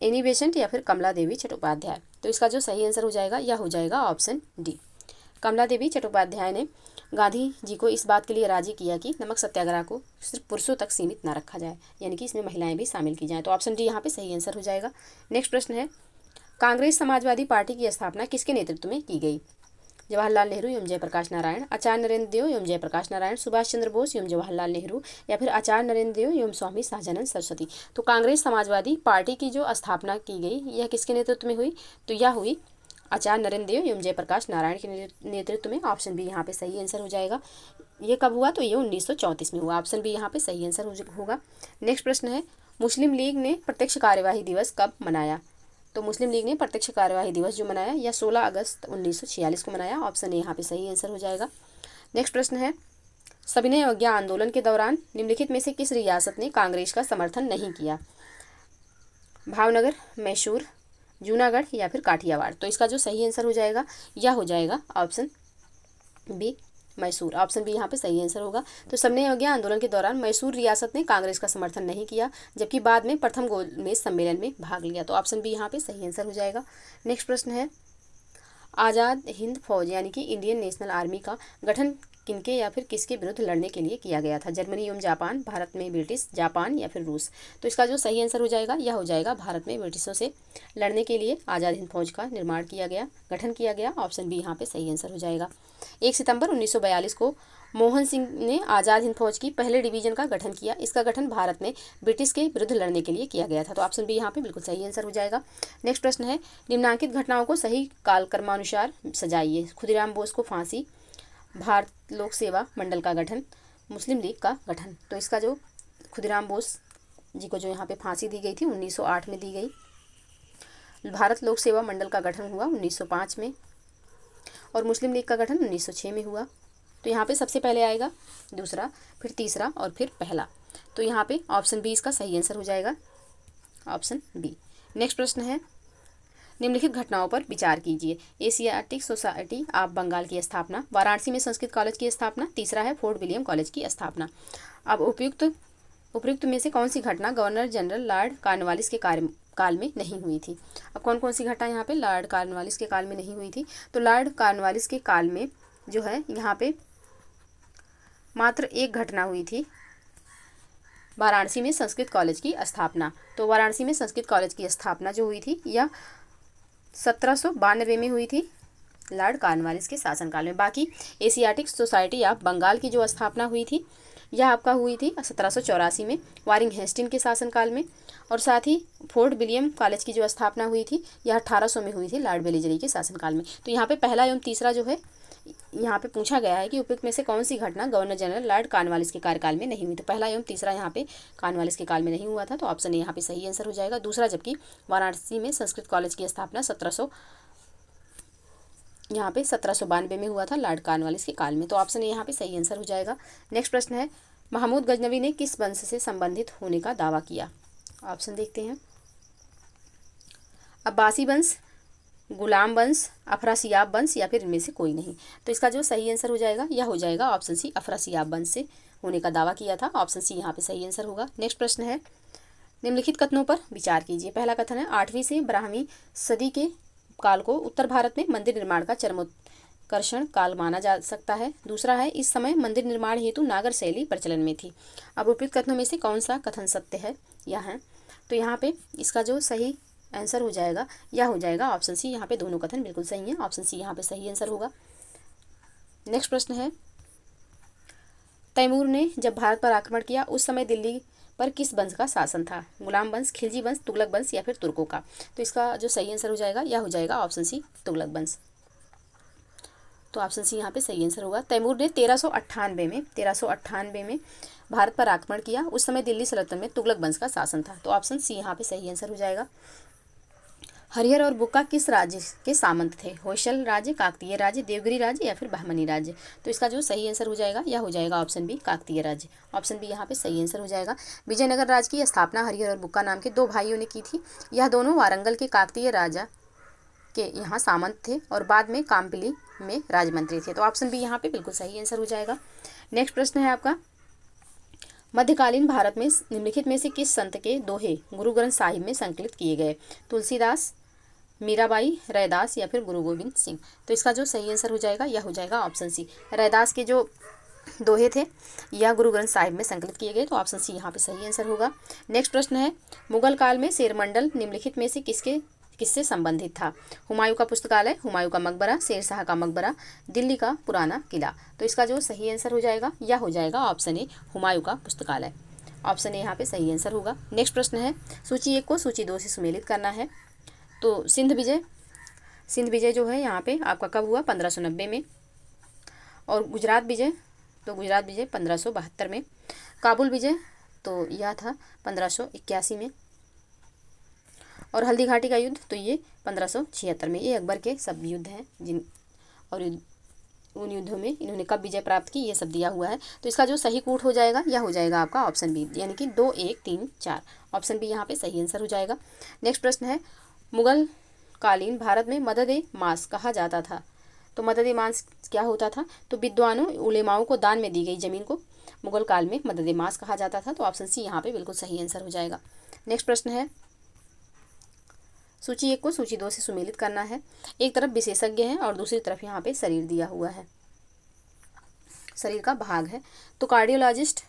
एनी बेसेंट या फिर कमला देवी चट्टोपाध्याय? तो इसका जो सही आंसर हो जाएगा यह हो जाएगा ऑप्शन डी, कमला देवी चट्टोपाध्याय ने गांधी जी को इस बात के लिए राजी किया कि नमक सत्याग्रह को सिर्फ पुरुषों तक सीमित ना रखा जाए, यानी कि इसमें महिलाएं भी शामिल की जाएं। तो ऑप्शन डी यहाँ पे सही आंसर हो जाएगा। नेक्स्ट प्रश्न है, कांग्रेस समाजवादी पार्टी की स्थापना किसके नेतृत्व में की गई? जवाहरलाल नेहरू एवं जयप्रकाश नारायण, आचार्य नरेंद्र देव एवं जयप्रकाश नारायण, सुभाष चंद्र बोस एवं जवाहरलाल नेहरू या फिर आचार्य नरेंद्र देव एवं स्वामी सहजानंद सरस्वती? तो कांग्रेस समाजवादी पार्टी की जो स्थापना की गई यह किसके नेतृत्व में हुई? तो यह हुई आचार्य नरेंद्र देव एवं जयप्रकाश नारायण के नेतृत्व में। ऑप्शन बी यहाँ पे सही आंसर हो जाएगा। ये कब हुआ? तो ये 1934 में हुआ। ऑप्शन बी यहाँ पे सही आंसर होगा। नेक्स्ट प्रश्न है, मुस्लिम लीग ने प्रत्यक्ष कार्यवाही दिवस कब मनाया? तो मुस्लिम लीग ने प्रत्यक्ष कार्यवाही दिवस जो मनाया यह 16 अगस्त 1946 को मनाया। ऑप्शन ए यहाँ पे सही आंसर हो जाएगा। नेक्स्ट प्रश्न है, सविनय अवज्ञा आंदोलन के दौरान निम्नलिखित में से किस रियासत ने कांग्रेस का समर्थन नहीं किया? भावनगर, मैसूर, जूनागढ़ या फिर काठियावाड़? तो इसका जो सही आंसर हो जाएगा यह हो जाएगा option B, Mysore. Option B यहाँ पे सही आंसर होगा। तो सविनय अवज्ञा आंदोलन के दौरान मैसूर रियासत ने कांग्रेस का समर्थन नहीं किया, जबकि बाद में प्रथम गोलमेज सम्मेलन में भाग लिया। तो ऑप्शन बी यहाँ पे सही आंसर हो जाएगा। नेक्स्ट प्रश्न है, आज़ाद हिंद फौज यानी कि इंडियन नेशनल आर्मी का गठन किनके या फिर किसके विरुद्ध लड़ने के लिए किया गया था? जर्मनी एवं जापान, भारत में ब्रिटिश, जापान या फिर रूस? तो इसका जो सही आंसर हो जाएगा यह हो जाएगा भारत में ब्रिटिशों से लड़ने के लिए आज़ाद हिंद फौज का निर्माण किया गया, गठन किया गया। ऑप्शन बी यहाँ पे सही आंसर हो जाएगा। 1 सितंबर 1942 को मोहन सिंह ने आज़ाद हिंद फौज की पहले डिवीजन का गठन किया। इसका गठन भारत में ब्रिटिश के विरुद्ध लड़ने के लिए किया गया था। तो ऑप्शन बी यहाँ पे बिल्कुल सही आंसर हो जाएगा। नेक्स्ट प्रश्न है, निम्नलिखित घटनाओं को सही कालक्रमानुसार सजाइए। खुदीराम बोस को फांसी, भारत लोक सेवा मंडल का गठन, मुस्लिम लीग का गठन? तो इसका जो खुदीराम बोस जी को जो यहाँ पे फांसी दी गई थी 1908 में दी गई। भारत लोक सेवा मंडल का गठन हुआ 1905 में और मुस्लिम लीग का गठन 1906 में हुआ। तो यहाँ पे सबसे पहले आएगा दूसरा, फिर तीसरा और फिर पहला। तो यहाँ पे ऑप्शन बी इसका सही आंसर हो जाएगा, ऑप्शन बी। नेक्स्ट प्रश्न है, निम्नलिखित घटनाओं पर विचार कीजिए। एशियाटिक सोसाइटी ऑफ बंगाल की स्थापना, वाराणसी में संस्कृत कॉलेज की स्थापना, तीसरा है फोर्ट विलियम कॉलेज की स्थापना। अब उपयुक्त में से कौन सी घटना गवर्नर जनरल लॉर्ड कॉर्नवालिस के काल में नहीं हुई थी? अब कौन कौन सी घटना यहाँ पे लॉर्ड कॉर्नवालिस के काल में नहीं हुई थी? तो लॉर्ड कॉर्नवालिस के काल में जो है यहाँ पे मात्र एक घटना हुई थी, वाराणसी में संस्कृत कॉलेज की स्थापना। तो वाराणसी में संस्कृत कॉलेज की स्थापना जो हुई थी यह 1792 में हुई थी लॉर्ड कॉर्नवालिस के शासनकाल में। बाकी एशियाटिक सोसाइटी ऑफ बंगाल की जो स्थापना हुई थी यह आपका हुई थी 1784 में वारिंग हेस्टिंग के शासनकाल में। और साथ ही फोर्ट विलियम कॉलेज की जो स्थापना हुई थी यह 1800 में हुई थी लॉर्ड वेलेस्ली के शासनकाल में। तो यहाँ पे पहला एवं तीसरा जो है यहाँ पे पूछा गया है कि उपयुक्त में से कौन सी घटना गवर्नर जनरल लॉर्ड कॉर्नवालिस के कार्यकाल में नहीं हुई। तो पहला एवं तीसरा यहाँ पे कॉर्नवालिस के काल में नहीं हुआ था, तो ऑप्शन ए यहाँ पे सही आंसर हो जाएगा। दूसरा, जबकि वाराणसी में संस्कृत कॉलेज की स्थापना 1792 में हुआ था लॉर्ड कॉर्नवालिस के काल में। तो ऑप्शन ए यहाँ पे सही आंसर हो जाएगा। नेक्स्ट प्रश्न है, महमूद गजनवी ने किस वंश से संबंधित होने का दावा किया। ऑप्शन देखते हैं, अब्बासी वंश, गुलाम वंश, अफरासियाब वंश या फिर इनमें से कोई नहीं। तो इसका जो सही आंसर हो जाएगा यह हो जाएगा ऑप्शन सी, अफरासियाब वंश से होने का दावा किया था। ऑप्शन सी यहाँ पे सही आंसर होगा। नेक्स्ट प्रश्न है, निम्नलिखित कथनों पर विचार कीजिए। पहला कथन है, 8वीं से 12वीं सदी के काल को उत्तर भारत में मंदिर निर्माण का चरमोत्कर्षण काल माना जा सकता है। दूसरा है, इस समय मंदिर निर्माण हेतु नागर शैली प्रचलन में थी। अब उपयुक्त कथनों में से कौन सा कथन सत्य है या है। तो यहाँ पे इसका जो सही आंसर हो जाएगा यह हो जाएगा ऑप्शन सी। यहाँ पे दोनों कथन बिल्कुल सही हैं, ऑप्शन सी यहाँ पे सही आंसर होगा। नेक्स्ट प्रश्न है, तैमूर ने जब भारत पर आक्रमण किया उस समय दिल्ली पर किस वंश का शासन था। गुलाम वंश, खिलजी वंश, तुगलक वंश या फिर तुर्कों का। तो इसका जो सही आंसर हो जाएगा यह हो जाएगा ऑप्शन सी, तुगलक वंश। तो ऑप्शन सी यहाँ पे सही आंसर होगा। तैमूर ने 1398 में भारत पर आक्रमण किया, उस समय दिल्ली सल्तनत में तुगलक वंश का शासन था। तो ऑप्शन सी यहाँ पे सही आंसर हो जाएगा। हरिहर और बुक्का किस राज्य के सामंत थे। होयसल राज्य, काकतीय राज्य, देवगिरी राज्य या फिर बहमनी राज्य। तो इसका जो सही आंसर हो जाएगा यह हो जाएगा ऑप्शन बी, काकतीय राज्य। ऑप्शन बी यहाँ पे सही आंसर हो जाएगा। विजयनगर राज्य की स्थापना हरिहर और बुक्का नाम के दो भाइयों ने की थी। यह दोनों वारंगल के काकतीय राजा के यहाँ सामंत थे और बाद में कामपिली में राजमंत्री थे। तो ऑप्शन बी यहाँ पे बिल्कुल सही आंसर हो जाएगा। नेक्स्ट प्रश्न है आपका, मध्यकालीन भारत में निम्नलिखित में से किस संत के दोहे गुरु ग्रंथ साहिब में संकलित किए गए। तुलसीदास, मीराबाई, रैदास या फिर गुरु गोविंद सिंह। तो इसका जो सही आंसर हो जाएगा यह हो जाएगा ऑप्शन सी, रैदास के जो दोहे थे यह गुरु ग्रंथ साहिब में संकलित किए गए। तो ऑप्शन सी यहाँ पे सही आंसर होगा। नेक्स्ट प्रश्न है, मुगल काल में शेरमंडल निम्नलिखित में से किससे संबंधित था। हुमायूं का पुस्तकालय, हुमायूं का मकबरा, शेरशाह का मकबरा, दिल्ली का पुराना किला। तो इसका जो सही आंसर हो जाएगा यह हो जाएगा ऑप्शन ए, हुमायूं का पुस्तकालय। ऑप्शन ए यहाँ पे सही आंसर होगा। नेक्स्ट प्रश्न है, सूची 1 को सूची 2 से सुमेलित करना है। तो सिंध विजय जो है यहाँ पे आपका कब हुआ, 1590 में। और गुजरात विजय 1572 में। काबुल विजय तो यह था 1581 में। और हल्दी घाटी का युद्ध तो ये 1576 में। ये अकबर के सब युद्ध हैं और उन युद्धों में इन्होंने कब विजय प्राप्त की ये सब दिया हुआ है। तो इसका जो सही कूट हो जाएगा यह हो जाएगा आपका ऑप्शन बी, यानी कि 2, 1, 3, 4। ऑप्शन बी यहाँ पे सही आंसर हो जाएगा। नेक्स्ट प्रश्न है, मुगल कालीन भारत में मदद ए मास कहा जाता था। तो मदद ए मास क्या होता था। तो विद्वानों उलेमाओं को दान में दी गई जमीन को मुगल काल में मदद ए मास कहा जाता था। तो ऑप्शन सी यहाँ पे बिल्कुल सही आंसर हो जाएगा। नेक्स्ट प्रश्न है, सूची 1 को सूची 2 से सुमेलित करना है। एक तरफ विशेषज्ञ हैं और दूसरी तरफ यहाँ पे शरीर दिया हुआ है, शरीर का भाग है। तो कार्डियोलॉजिस्ट,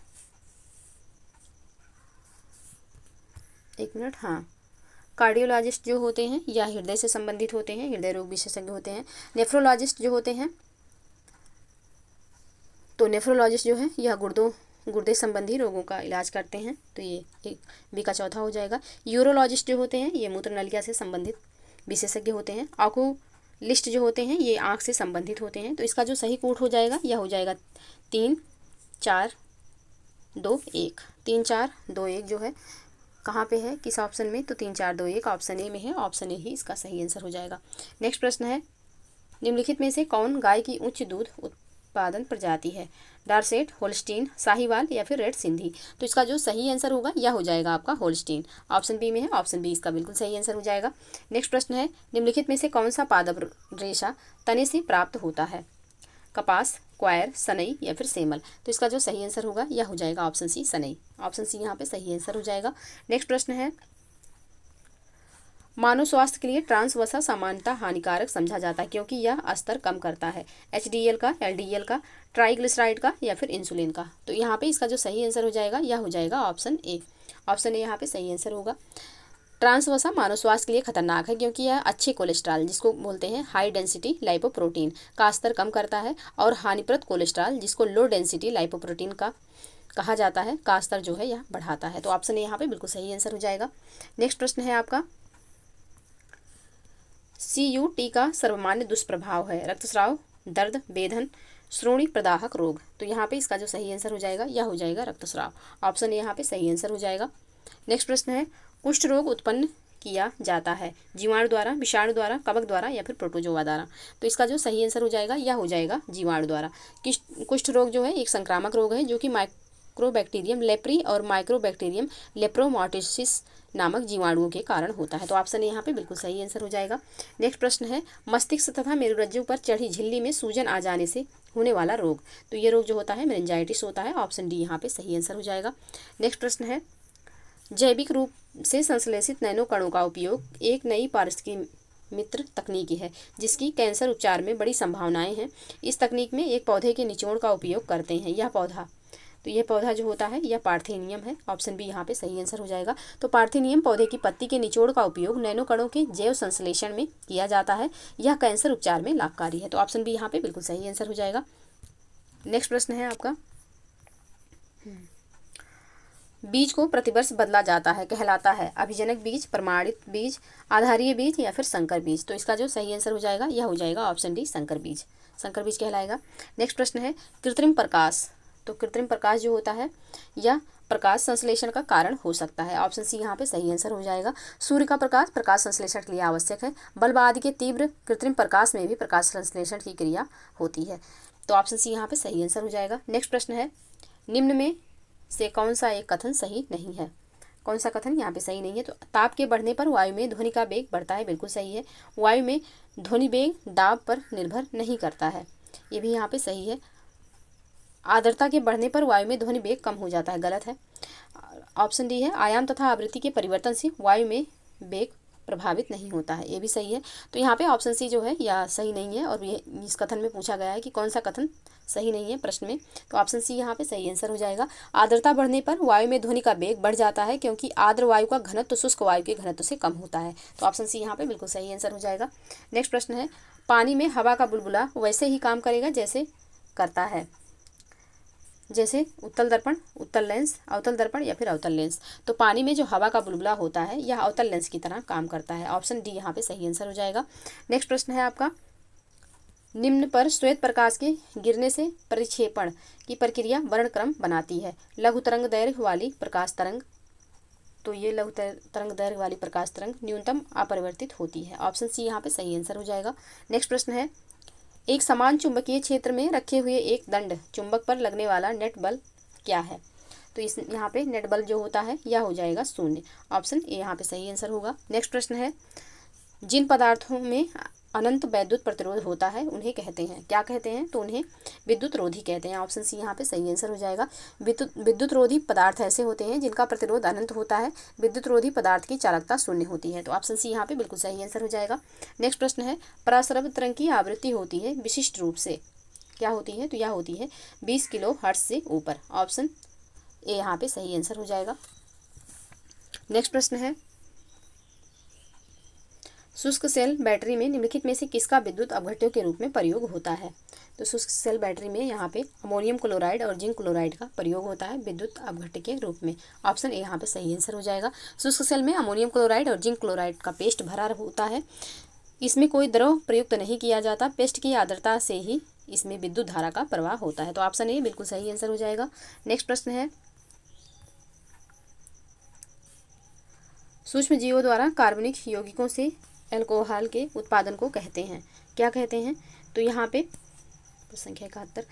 कार्डियोलॉजिस्ट जो होते हैं या हृदय से संबंधित होते हैं, हृदय रोग विशेषज्ञ होते हैं। नेफ्रोलॉजिस्ट जो होते हैं, तो नेफ्रोलॉजिस्ट जो है यह गुर्दे संबंधी रोगों का इलाज करते हैं। तो ये एक बी का चौथा हो जाएगा। यूरोलॉजिस्ट जो होते हैं ये मूत्र नलिका से संबंधित विशेषज्ञ होते हैं। ऑक्यूलिस्ट जो होते हैं ये आँख से संबंधित होते हैं। तो इसका जो सही कोड हो जाएगा यह हो जाएगा 3, 4, 2, 1। 3, 4, 2, 1 जो है कहाँ पे है, किस ऑप्शन में। तो 3, 4, 2, 1 ऑप्शन ए में है। ऑप्शन ए ही इसका सही आंसर हो जाएगा। नेक्स्ट प्रश्न है, निम्नलिखित में से कौन गाय की उच्च दूध उत्पादन प्रजाति है। डारसेट, होल्स्टीन, साहीवाल या फिर रेड सिंधी। तो इसका जो सही आंसर होगा यह हो जाएगा आपका होल्स्टीन। ऑप्शन बी में है। ऑप्शन बी इसका बिल्कुल सही आंसर हो जाएगा। नेक्स्ट प्रश्न है, निम्नलिखित में से कौन सा पादप रेशा तने से प्राप्त होता है। कपास, क्वायर, सनई या फिर सेमल। तो इसका जो सही आंसर होगा यह हो जाएगा ऑप्शन सी, सनई। ऑप्शन सी यहाँ पे सही आंसर हो जाएगा। नेक्स्ट प्रश्न है, मानव स्वास्थ्य के लिए ट्रांस वसा सामान्यतः हानिकारक समझा जाता है क्योंकि यह स्तर कम करता है। HDL का, LDL का, ट्राइग्लिसराइड का या फिर इंसुलिन का। तो यहाँ पे इसका जो सही आंसर हो जाएगा यह हो जाएगा ऑप्शन ए। ऑप्शन ए यहाँ पे सही आंसर होगा। ट्रांस वसा मानव स्वास्थ्य के लिए खतरनाक है क्योंकि यह अच्छे कोलेस्ट्रॉल जिसको बोलते हैं हाई डेंसिटी लाइपोप्रोटीन का स्तर कम करता है और हानिप्रद कोलेस्ट्रॉल जिसको लो डेंसिटी लाइपोप्रोटीन का कहा जाता है का स्तर जो है यह बढ़ाता है। तो ऑप्शन ए यहाँ पे बिल्कुल सही आंसर हो जाएगा। नेक्स्ट प्रश्न है आपका, CUT का सर्वमान्य दुष्प्रभाव है रक्तस्राव, दर्द, बेधन, श्रोणि प्रदाहक रोग। तो यहाँ पे इसका जो सही आंसर हो जाएगा यह हो जाएगा रक्तस्राव। ऑप्शन ए यहाँ पे सही आंसर हो जाएगा। नेक्स्ट प्रश्न है, कुष्ठ रोग उत्पन्न किया जाता है जीवाणु द्वारा, विषाणु द्वारा, कवक द्वारा या फिर प्रोटोजोआ द्वारा। तो इसका जो सही आंसर हो जाएगा यह हो जाएगा जीवाणु द्वारा। कुष्ठ रोग जो है एक संक्रामक रोग है जो कि माइक्रोबैक्टीरियम लेप्री और माइक्रोबैक्टीरियम लेप्रोमोटिसिस नामक जीवाणुओं के कारण होता है। तो ऑप्शन यहाँ पे बिल्कुल सही आंसर हो जाएगा। नेक्स्ट प्रश्न है, मस्तिष्क तथा मेरुरज्जु पर चढ़ी झिल्ली में सूजन आ जाने से होने वाला रोग। तो ये रोग जो होता है मेनिंजाइटिस होता है। ऑप्शन डी यहाँ पे सही आंसर हो जाएगा। नेक्स्ट प्रश्न है, जैविक रूप से संश्लेषित नैनो कणों का उपयोग एक नई पारिस्थितिकी मित्र तकनीकी है जिसकी कैंसर उपचार में बड़ी संभावनाएं हैं। इस तकनीक में एक पौधे के निचोड़ का उपयोग करते हैं। यह पौधा, तो यह पौधा जो होता है यह पार्थेनियम है। ऑप्शन बी यहाँ पे सही आंसर हो जाएगा। तो पार्थेनियम पौधे की पत्ती के निचोड़ का उपयोग नैनो कणों के जैव संश्लेषण में किया जाता है। यह कैंसर उपचार में लाभकारी है। तो ऑप्शन बी यहाँ पे बिल्कुल सही आंसर हो जाएगा। नेक्स्ट प्रश्न है आपका, बीज को प्रतिवर्ष बदला जाता है कहलाता है अभिजनक बीज, प्रमाणित बीज, आधारीय बीज या फिर संकर बीज। तो इसका जो सही आंसर हो जाएगा यह हो जाएगा ऑप्शन डी संकर बीज। संकर बीज कहलाएगा। नेक्स्ट प्रश्न है, कृत्रिम प्रकाश। तो कृत्रिम प्रकाश जो होता है यह प्रकाश संश्लेषण का कारण हो सकता है। ऑप्शन सी यहाँ पे सही आंसर हो जाएगा। सूर्य का प्रकाश प्रकाश संश्लेषण के लिए आवश्यक है। बल्ब आदि के तीव्र कृत्रिम प्रकाश में भी प्रकाश संश्लेषण की क्रिया होती है। तो ऑप्शन सी यहाँ पे सही आंसर हो जाएगा। नेक्स्ट प्रश्न है, निम्न में से कौन सा एक कथन सही नहीं है। कौन सा कथन यहाँ पे सही नहीं है। तो ताप के बढ़ने पर वायु में ध्वनि का वेग बढ़ता है, बिल्कुल सही है। वायु में ध्वनि वेग दाब पर निर्भर नहीं करता है, ये भी यहाँ पे सही है। आर्द्रता के बढ़ने पर वायु में ध्वनि वेग कम हो जाता है, गलत है। ऑप्शन डी है, आयाम तथा आवृत्ति के परिवर्तन से वायु में वेग प्रभावित नहीं होता है, ये भी सही है। तो यहाँ पे ऑप्शन सी जो है यह सही नहीं है। और ये इस कथन में पूछा गया है कि कौन सा कथन सही नहीं है प्रश्न में। तो ऑप्शन सी यहाँ पे सही आंसर हो जाएगा। आर्द्रता बढ़ने पर वायु में ध्वनि का वेग बढ़ जाता है क्योंकि आर्द्र वायु का घनत्व शुष्क वायु के घनत्व से कम होता है। तो ऑप्शन सी यहाँ पे बिल्कुल सही आंसर हो जाएगा। नेक्स्ट प्रश्न है, पानी में हवा का बुलबुला वैसे ही काम करेगा जैसे करता है, जैसे उत्तल दर्पण, उत्तल लेंस, अवतल दर्पण या फिर अवतल लेंस। तो पानी में जो हवा का बुलबुला होता है यह अवतल लेंस की तरह काम करता है। ऑप्शन डी यहाँ पे सही आंसर हो जाएगा। नेक्स्ट प्रश्न है आपका, निम्न पर श्वेत प्रकाश के गिरने से परिक्षेपण की प्रक्रिया वर्णक्रम बनाती है। लघु तरंग दैर्घ्य वाली प्रकाश तरंग। तो ये लघु तरंग दैर्घ्य वाली प्रकाश तरंग न्यूनतम अपरिवर्तित होती है। ऑप्शन सी यहाँ पे सही आंसर हो जाएगा। नेक्स्ट प्रश्न है, एक समान चुंबकीय क्षेत्र में रखे हुए एक दंड चुंबक पर लगने वाला नेट बल क्या है। तो इस यहाँ पे नेट बल जो होता है यह हो जाएगा 0। ऑप्शन ए यहाँ पे सही आंसर होगा। नेक्स्ट प्रश्न है, जिन पदार्थों में अनंत वैद्युत प्रतिरोध होता है उन्हें कहते हैं, क्या कहते हैं। तो उन्हें विद्युत रोधी कहते हैं। ऑप्शन सी यहाँ पे सही आंसर हो जाएगा। विद्युत रोधी पदार्थ ऐसे होते हैं जिनका प्रतिरोध अनंत होता है। विद्युत रोधी पदार्थ की चालकता 0 होती है। तो ऑप्शन सी यहाँ पे बिल्कुल सही आंसर हो जाएगा। नेक्स्ट प्रश्न है, पराश्रव्य तरंग की आवृत्ति होती है विशिष्ट रूप से, क्या होती है। तो यह होती है 20 किलो हर्ट्ज से ऊपर। ऑप्शन ए यहाँ पे सही आंसर हो जाएगा। नेक्स्ट प्रश्न है, शुष्क सेल बैटरी में निम्नलिखित में से किसका विद्युत अपघट्यों के रूप में प्रयोग होता है। तो शुष्क सेल बैटरी में यहाँ पे अमोनियम क्लोराइड और जिंक क्लोराइड का प्रयोग होता है विद्युत अपघट्य के रूप में। ऑप्शन ए यहाँ पे सही आंसर हो जाएगा। शुष्क सेल में अमोनियम क्लोराइड और जिंक क्लोराइड का पेस्ट भरा होता है। इसमें कोई द्रव प्रयुक्त नहीं किया जाता। पेस्ट की आर्द्रता से ही इसमें विद्युत धारा का प्रवाह होता है। तो ऑप्शन ए बिल्कुल सही आंसर हो जाएगा। नेक्स्ट प्रश्न है, सूक्ष्म जीवों द्वारा कार्बनिक यौगिकों से अल्कोहल के उत्पादन को कहते हैं, क्या कहते हैं। तो यहाँ पे संख्या 71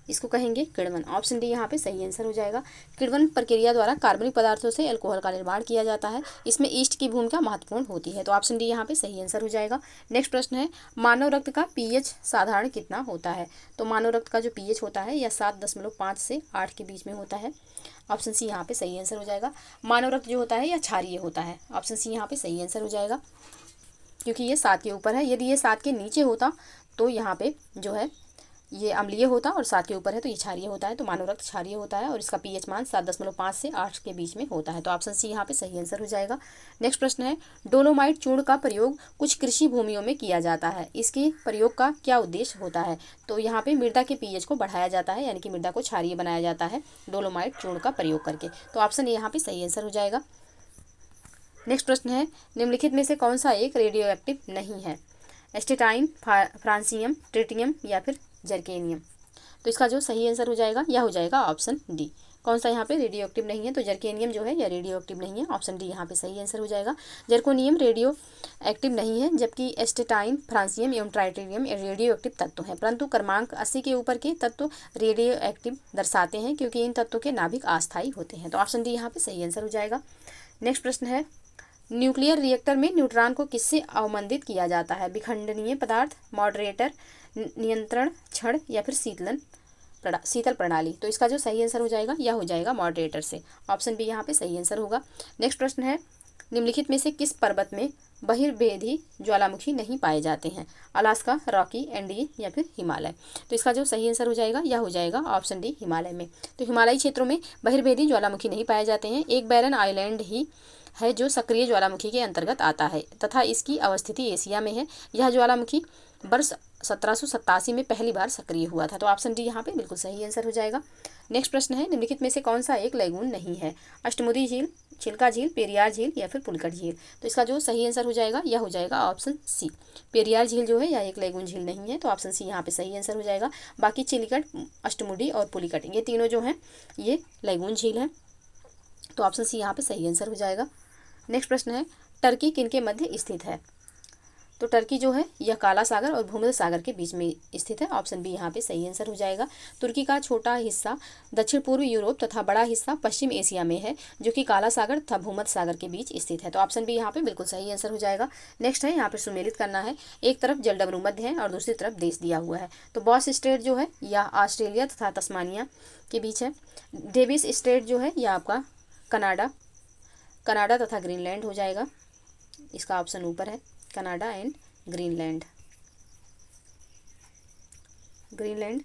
इसको कहेंगे किण्वन। ऑप्शन डी यहाँ पे सही आंसर हो जाएगा। किण्वन प्रक्रिया द्वारा कार्बनिक पदार्थों से अल्कोहल का निर्माण किया जाता है। इसमें ईस्ट की भूमिका महत्वपूर्ण होती है। तो ऑप्शन डी यहाँ पे सही आंसर हो जाएगा। नेक्स्ट प्रश्न है, मानव रक्त का पीएच साधारण कितना होता है। तो मानव रक्त का जो पीएच होता है यह 7.5 से 8 के बीच में होता है। ऑप्शन सी यहाँ पे सही आंसर हो जाएगा। मानव रक्त जो होता है यह क्षारीय होता है। ऑप्शन सी यहाँ पे सही आंसर हो जाएगा क्योंकि ये 7 के ऊपर है। यदि ये 7 के नीचे होता तो यहाँ पे जो है ये अम्लीय होता है और 7 के ऊपर है तो ये क्षारीय होता है, तो मानव रक्त क्षारीय होता है और इसका पीएच मान 7.5 से 8 के बीच में होता है। तो ऑप्शन सी यहाँ पे सही आंसर हो जाएगा। नेक्स्ट प्रश्न है, डोलोमाइट चूर्ण का प्रयोग कुछ कृषि भूमियों में किया जाता है, इसके प्रयोग का क्या उद्देश्य होता है? तो यहाँ पे मृदा के पीएच को बढ़ाया जाता है, यानी कि मृदा को क्षारीय बनाया जाता है डोलोमाइट चूर्ण का प्रयोग करके। तो ऑप्शन ए यहाँ पे सही आंसर हो जाएगा। नेक्स्ट प्रश्न है, निम्नलिखित में से कौन सा एक रेडियो एक्टिव नहीं है? एस्टेटाइन, फ्रांसियम, ट्रिटियम या फिर जर्केनियम? तो इसका जो सही आंसर हो जाएगा यह हो जाएगा ऑप्शन डी। कौन सा यहाँ पे रेडियो एक्टिव नहीं है? तो जर्केनियम जो है यह रेडियो एक्टिव नहीं है, ऑप्शन डी यहाँ पे सही आंसर हो जाएगा। जर्कोनियम रेडियो एक्टिव नहीं है, जबकि एस्टेटाइन, फ्रांसियम एवं ट्राइटेरियम रेडियो एक्टिव तत्व हैं, परंतु क्रमांक 80 के ऊपर के तत्व रेडियो एक्टिव दर्शाते हैं क्योंकि इन तत्वों के नाभिक अस्थायी होते हैं। तो ऑप्शन डी यहाँ पे सही आंसर हो जाएगा। नेक्स्ट प्रश्न है, न्यूक्लियर रिएक्टर में न्यूट्रॉन को किससे अवमंदित किया जाता है? विखंडनीय पदार्थ, मॉडरेटर, नियंत्रण छड़ या फिर शीतल प्रणाली? तो इसका जो सही आंसर हो जाएगा यह हो जाएगा मॉडरेटर से, ऑप्शन बी यहाँ पे सही आंसर होगा। नेक्स्ट प्रश्न है, निम्नलिखित में से किस पर्वत में बहिर्भेदी ज्वालामुखी नहीं पाए जाते हैं? अलास्का, रॉकी, एंडी या फिर हिमालय? तो इसका जो सही आंसर हो जाएगा यह हो जाएगा ऑप्शन डी हिमालय में। तो हिमालयी क्षेत्रों में बहिर्भेदी ज्वालामुखी नहीं पाए जाते हैं। एक बैरन आइलैंड ही है जो सक्रिय ज्वालामुखी के अंतर्गत आता है तथा इसकी अवस्थिति एशिया में है। यह ज्वालामुखी वर्ष 1787 में पहली बार सक्रिय हुआ था। तो ऑप्शन डी यहाँ पे बिल्कुल सही आंसर हो जाएगा। नेक्स्ट प्रश्न है, निम्नलिखित में से कौन सा एक लैगून नहीं है? अष्टमुदी झील, चिल्का झील, पेरियार झील या फिर पुलिकट झील? तो इसका जो सही आंसर हो जाएगा यह हो जाएगा ऑप्शन सी। पेरियार झील जो है यह एक लैगून झील नहीं है, तो ऑप्शन सी यहाँ पे सही आंसर हो जाएगा। बाकी चिलिकट, अष्टमुडी और पुलिकट ये तीनों जो हैं ये लैगून झील हैं, तो ऑप्शन सी यहाँ पे सही आंसर हो जाएगा। नेक्स्ट प्रश्न है, टर्की किनके मध्य स्थित है? तो टर्की जो है यह काला सागर और भूमध्य सागर के बीच में स्थित है, ऑप्शन बी यहाँ पे सही आंसर हो जाएगा। तुर्की का छोटा हिस्सा दक्षिण पूर्व यूरोप तथा बड़ा हिस्सा पश्चिम एशिया में है जो कि काला सागर तथा भूमध्य सागर के बीच स्थित है, तो ऑप्शन बी यहाँ पे बिल्कुल सही आंसर हो जाएगा। नेक्स्ट है, यहाँ पे सुमेलित करना है, एक तरफ जलडमरू मध्य है और दूसरी तरफ देश दिया हुआ है। तो बॉस स्ट्रेट जो है यह ऑस्ट्रेलिया तथा तस्मानिया के बीच है। डेविस स्ट्रेट जो है यह आपका कनाडा तथा ग्रीनलैंड हो जाएगा, इसका ऑप्शन ऊपर है, Canada and Greenland,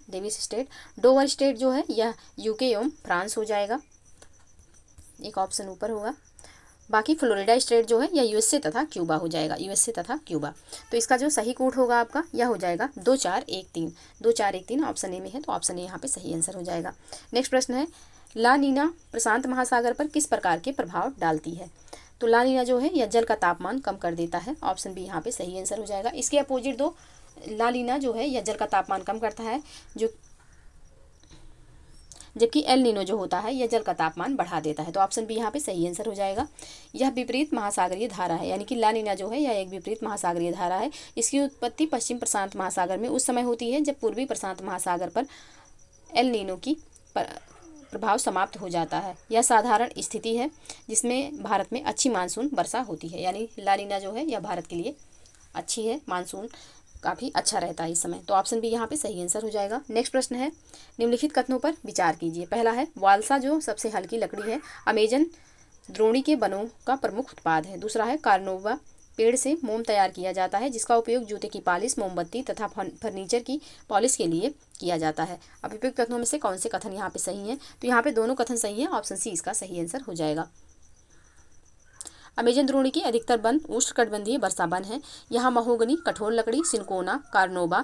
Davis state. Dover state जो है यह यूके एवं फ्रांस हो जाएगा, एक ऑप्शन ऊपर होगा। बाकी फ्लोरिडा स्टेट जो है यह यूएसए तथा क्यूबा हो जाएगा, यूएसए तथा क्यूबा। तो इसका जो सही कोड होगा आपका यह हो जाएगा 2413 ऑप्शन ए में है, तो ऑप्शन ए यहाँ पे सही आंसर हो जाएगा। नेक्स्ट प्रश्न है, ला नीना प्रशांत महासागर पर किस प्रकार के प्रभाव डालती है? तो ला नीना जो है यह जल का तापमान कम कर देता है, ऑप्शन बी यहाँ पे सही आंसर हो जाएगा। इसके अपोजिट दो, ला नीना जो है यह जल का तापमान कम करता है जबकि एल नीनो जो होता है यह जल का तापमान बढ़ा देता है, तो ऑप्शन बी यहाँ पे सही आंसर हो जाएगा। यह विपरीत महासागरीय धारा है, यानी कि ला नीना जो है यह एक विपरीत महासागरीय धारा है। इसकी उत्पत्ति पश्चिम प्रशांत महासागर में उस समय होती है जब पूर्वी प्रशांत महासागर पर एल नीनो की प्रभाव समाप्त हो जाता है। यह साधारण स्थिति है जिसमें भारत में अच्छी मानसून वर्षा होती है, यानी ला नीना जो है यह भारत के लिए अच्छी है, मानसून काफ़ी अच्छा रहता है इस समय, तो ऑप्शन बी यहाँ पे सही आंसर हो जाएगा। नेक्स्ट प्रश्न है, निम्नलिखित कथनों पर विचार कीजिए। पहला है, वालसा जो सबसे हल्की लकड़ी है अमेजन द्रोणी के वनों का प्रमुख उत्पाद है। दूसरा है, कार्नोबा पेड़ से मोम तैयार किया जाता है जिसका उपयोग जूते की पॉलिश, मोमबत्ती तथा फर्नीचर की पॉलिश के लिए किया जाता है। अब उपयुक्त कथनों में से कौन से कथन यहाँ पे सही हैं? तो यहाँ पे दोनों कथन सही हैं, ऑप्शन सी इसका सही आंसर हो जाएगा। अमेजन द्रोणी की अधिकतर वन उष्णकटिबंधीय वर्षा वन है। यहाँ महोगनी, कठोर लकड़ी, सिनकोना, कार्नोबा,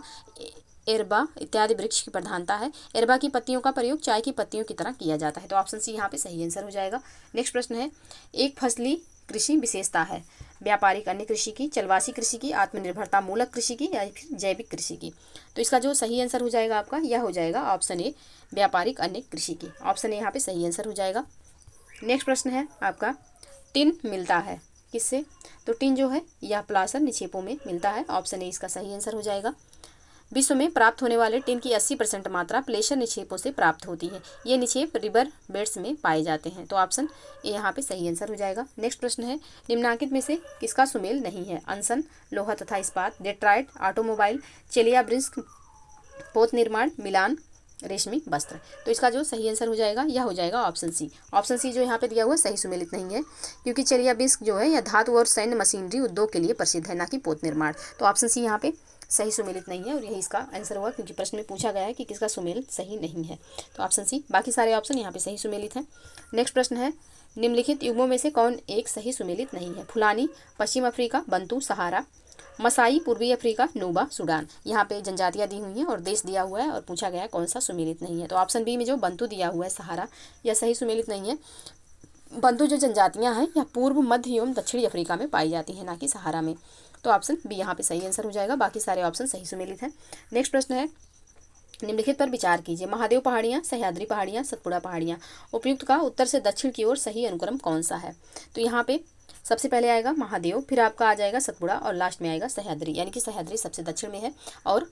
एरबा इत्यादि वृक्ष की प्रधानता है। एरबा की पत्तियों का प्रयोग चाय की पत्तियों की तरह किया जाता है, तो ऑप्शन सी यहाँ पे सही आंसर हो जाएगा। नेक्स्ट प्रश्न है, एक फसली कृषि विशेषता है व्यापारिक अन्य कृषि की, चलवासी कृषि की, आत्मनिर्भरता मूलक कृषि की या फिर जैविक कृषि की? तो इसका जो सही आंसर हो जाएगा आपका यह हो जाएगा ऑप्शन ए, व्यापारिक अन्य कृषि की, ऑप्शन ए यहाँ पे सही आंसर हो जाएगा। नेक्स्ट प्रश्न है आपका, टिन मिलता है किससे? तो टिन जो है यह प्लासर निक्षेपों में मिलता है, ऑप्शन ए इसका सही आंसर हो जाएगा। विश्व में प्राप्त होने वाले टिन की 80% मात्रा प्लेशर निक्षेपों से प्राप्त होती है। ये निक्षेप रिवर बेड्स में पाए जाते हैं, तो ऑप्शन ए यहाँ पे सही आंसर हो जाएगा। नेक्स्ट प्रश्न है, निम्नांकित में से किसका सुमेल नहीं है? अनसन, लोहा तथा इस्पात, डेट्राइट, ऑटोमोबाइल, चेलियाब्रिंस्क, पोत निर्माण, मिलान, रेशमी वस्त्र। तो इसका जो सही आंसर हो जाएगा यह हो जाएगा ऑप्शन सी। ऑप्शन सी जो यहाँ पे दिया हुआ है सही सुमेलित नहीं है, क्योंकि चेलियाबिस्क जो है यह धातु और सैन्य मशीनरी उद्योग के लिए प्रसिद्ध है, ना कि पोत निर्माण। तो ऑप्शन सी यहाँ पे सही सुमेलित नहीं है और यही इसका आंसर होगा, क्योंकि प्रश्न में पूछा गया है कि किसका सुमेल सही नहीं है। तो ऑप्शन सी, बाकी सारे ऑप्शन यहाँ पे सही सुमेलित हैं। नेक्स्ट प्रश्न है, निम्नलिखित युग्मों में से कौन एक सही सुमेलित नहीं है? फुलानी पश्चिम अफ्रीका, बंतू सहारा, मसाई पूर्वी अफ्रीका, नूबा सूडान। यहाँ पे जनजातियाँ दी हुई हैं और देश दिया हुआ है और पूछा गया है कौन सा सुमेलित नहीं है। तो ऑप्शन बी में जो बंतू दिया हुआ है सहारा, यह सही सुमेलित नहीं है। बंतू जो जनजातियाँ हैं यह पूर्व, मध्य एवं दक्षिणी अफ्रीका में पाई जाती हैं, ना कि सहारा में। तो ऑप्शन बी यहाँ पे सही आंसर हो जाएगा, बाकी सारे ऑप्शन सही सुमेलित हैं। नेक्स्ट प्रश्न है, निम्नलिखित पर विचार कीजिए। महादेव पहाड़ियाँ, सह्याद्री पहाड़ियाँ, सतपुड़ा पहाड़ियाँ। उपयुक्त का उत्तर से दक्षिण की ओर सही अनुक्रम कौन सा है? तो यहाँ पे सबसे पहले आएगा महादेव, फिर आपका आ जाएगा सतपुड़ा और लास्ट में आएगा सह्याद्री, यानी कि सह्याद्री सबसे दक्षिण में है और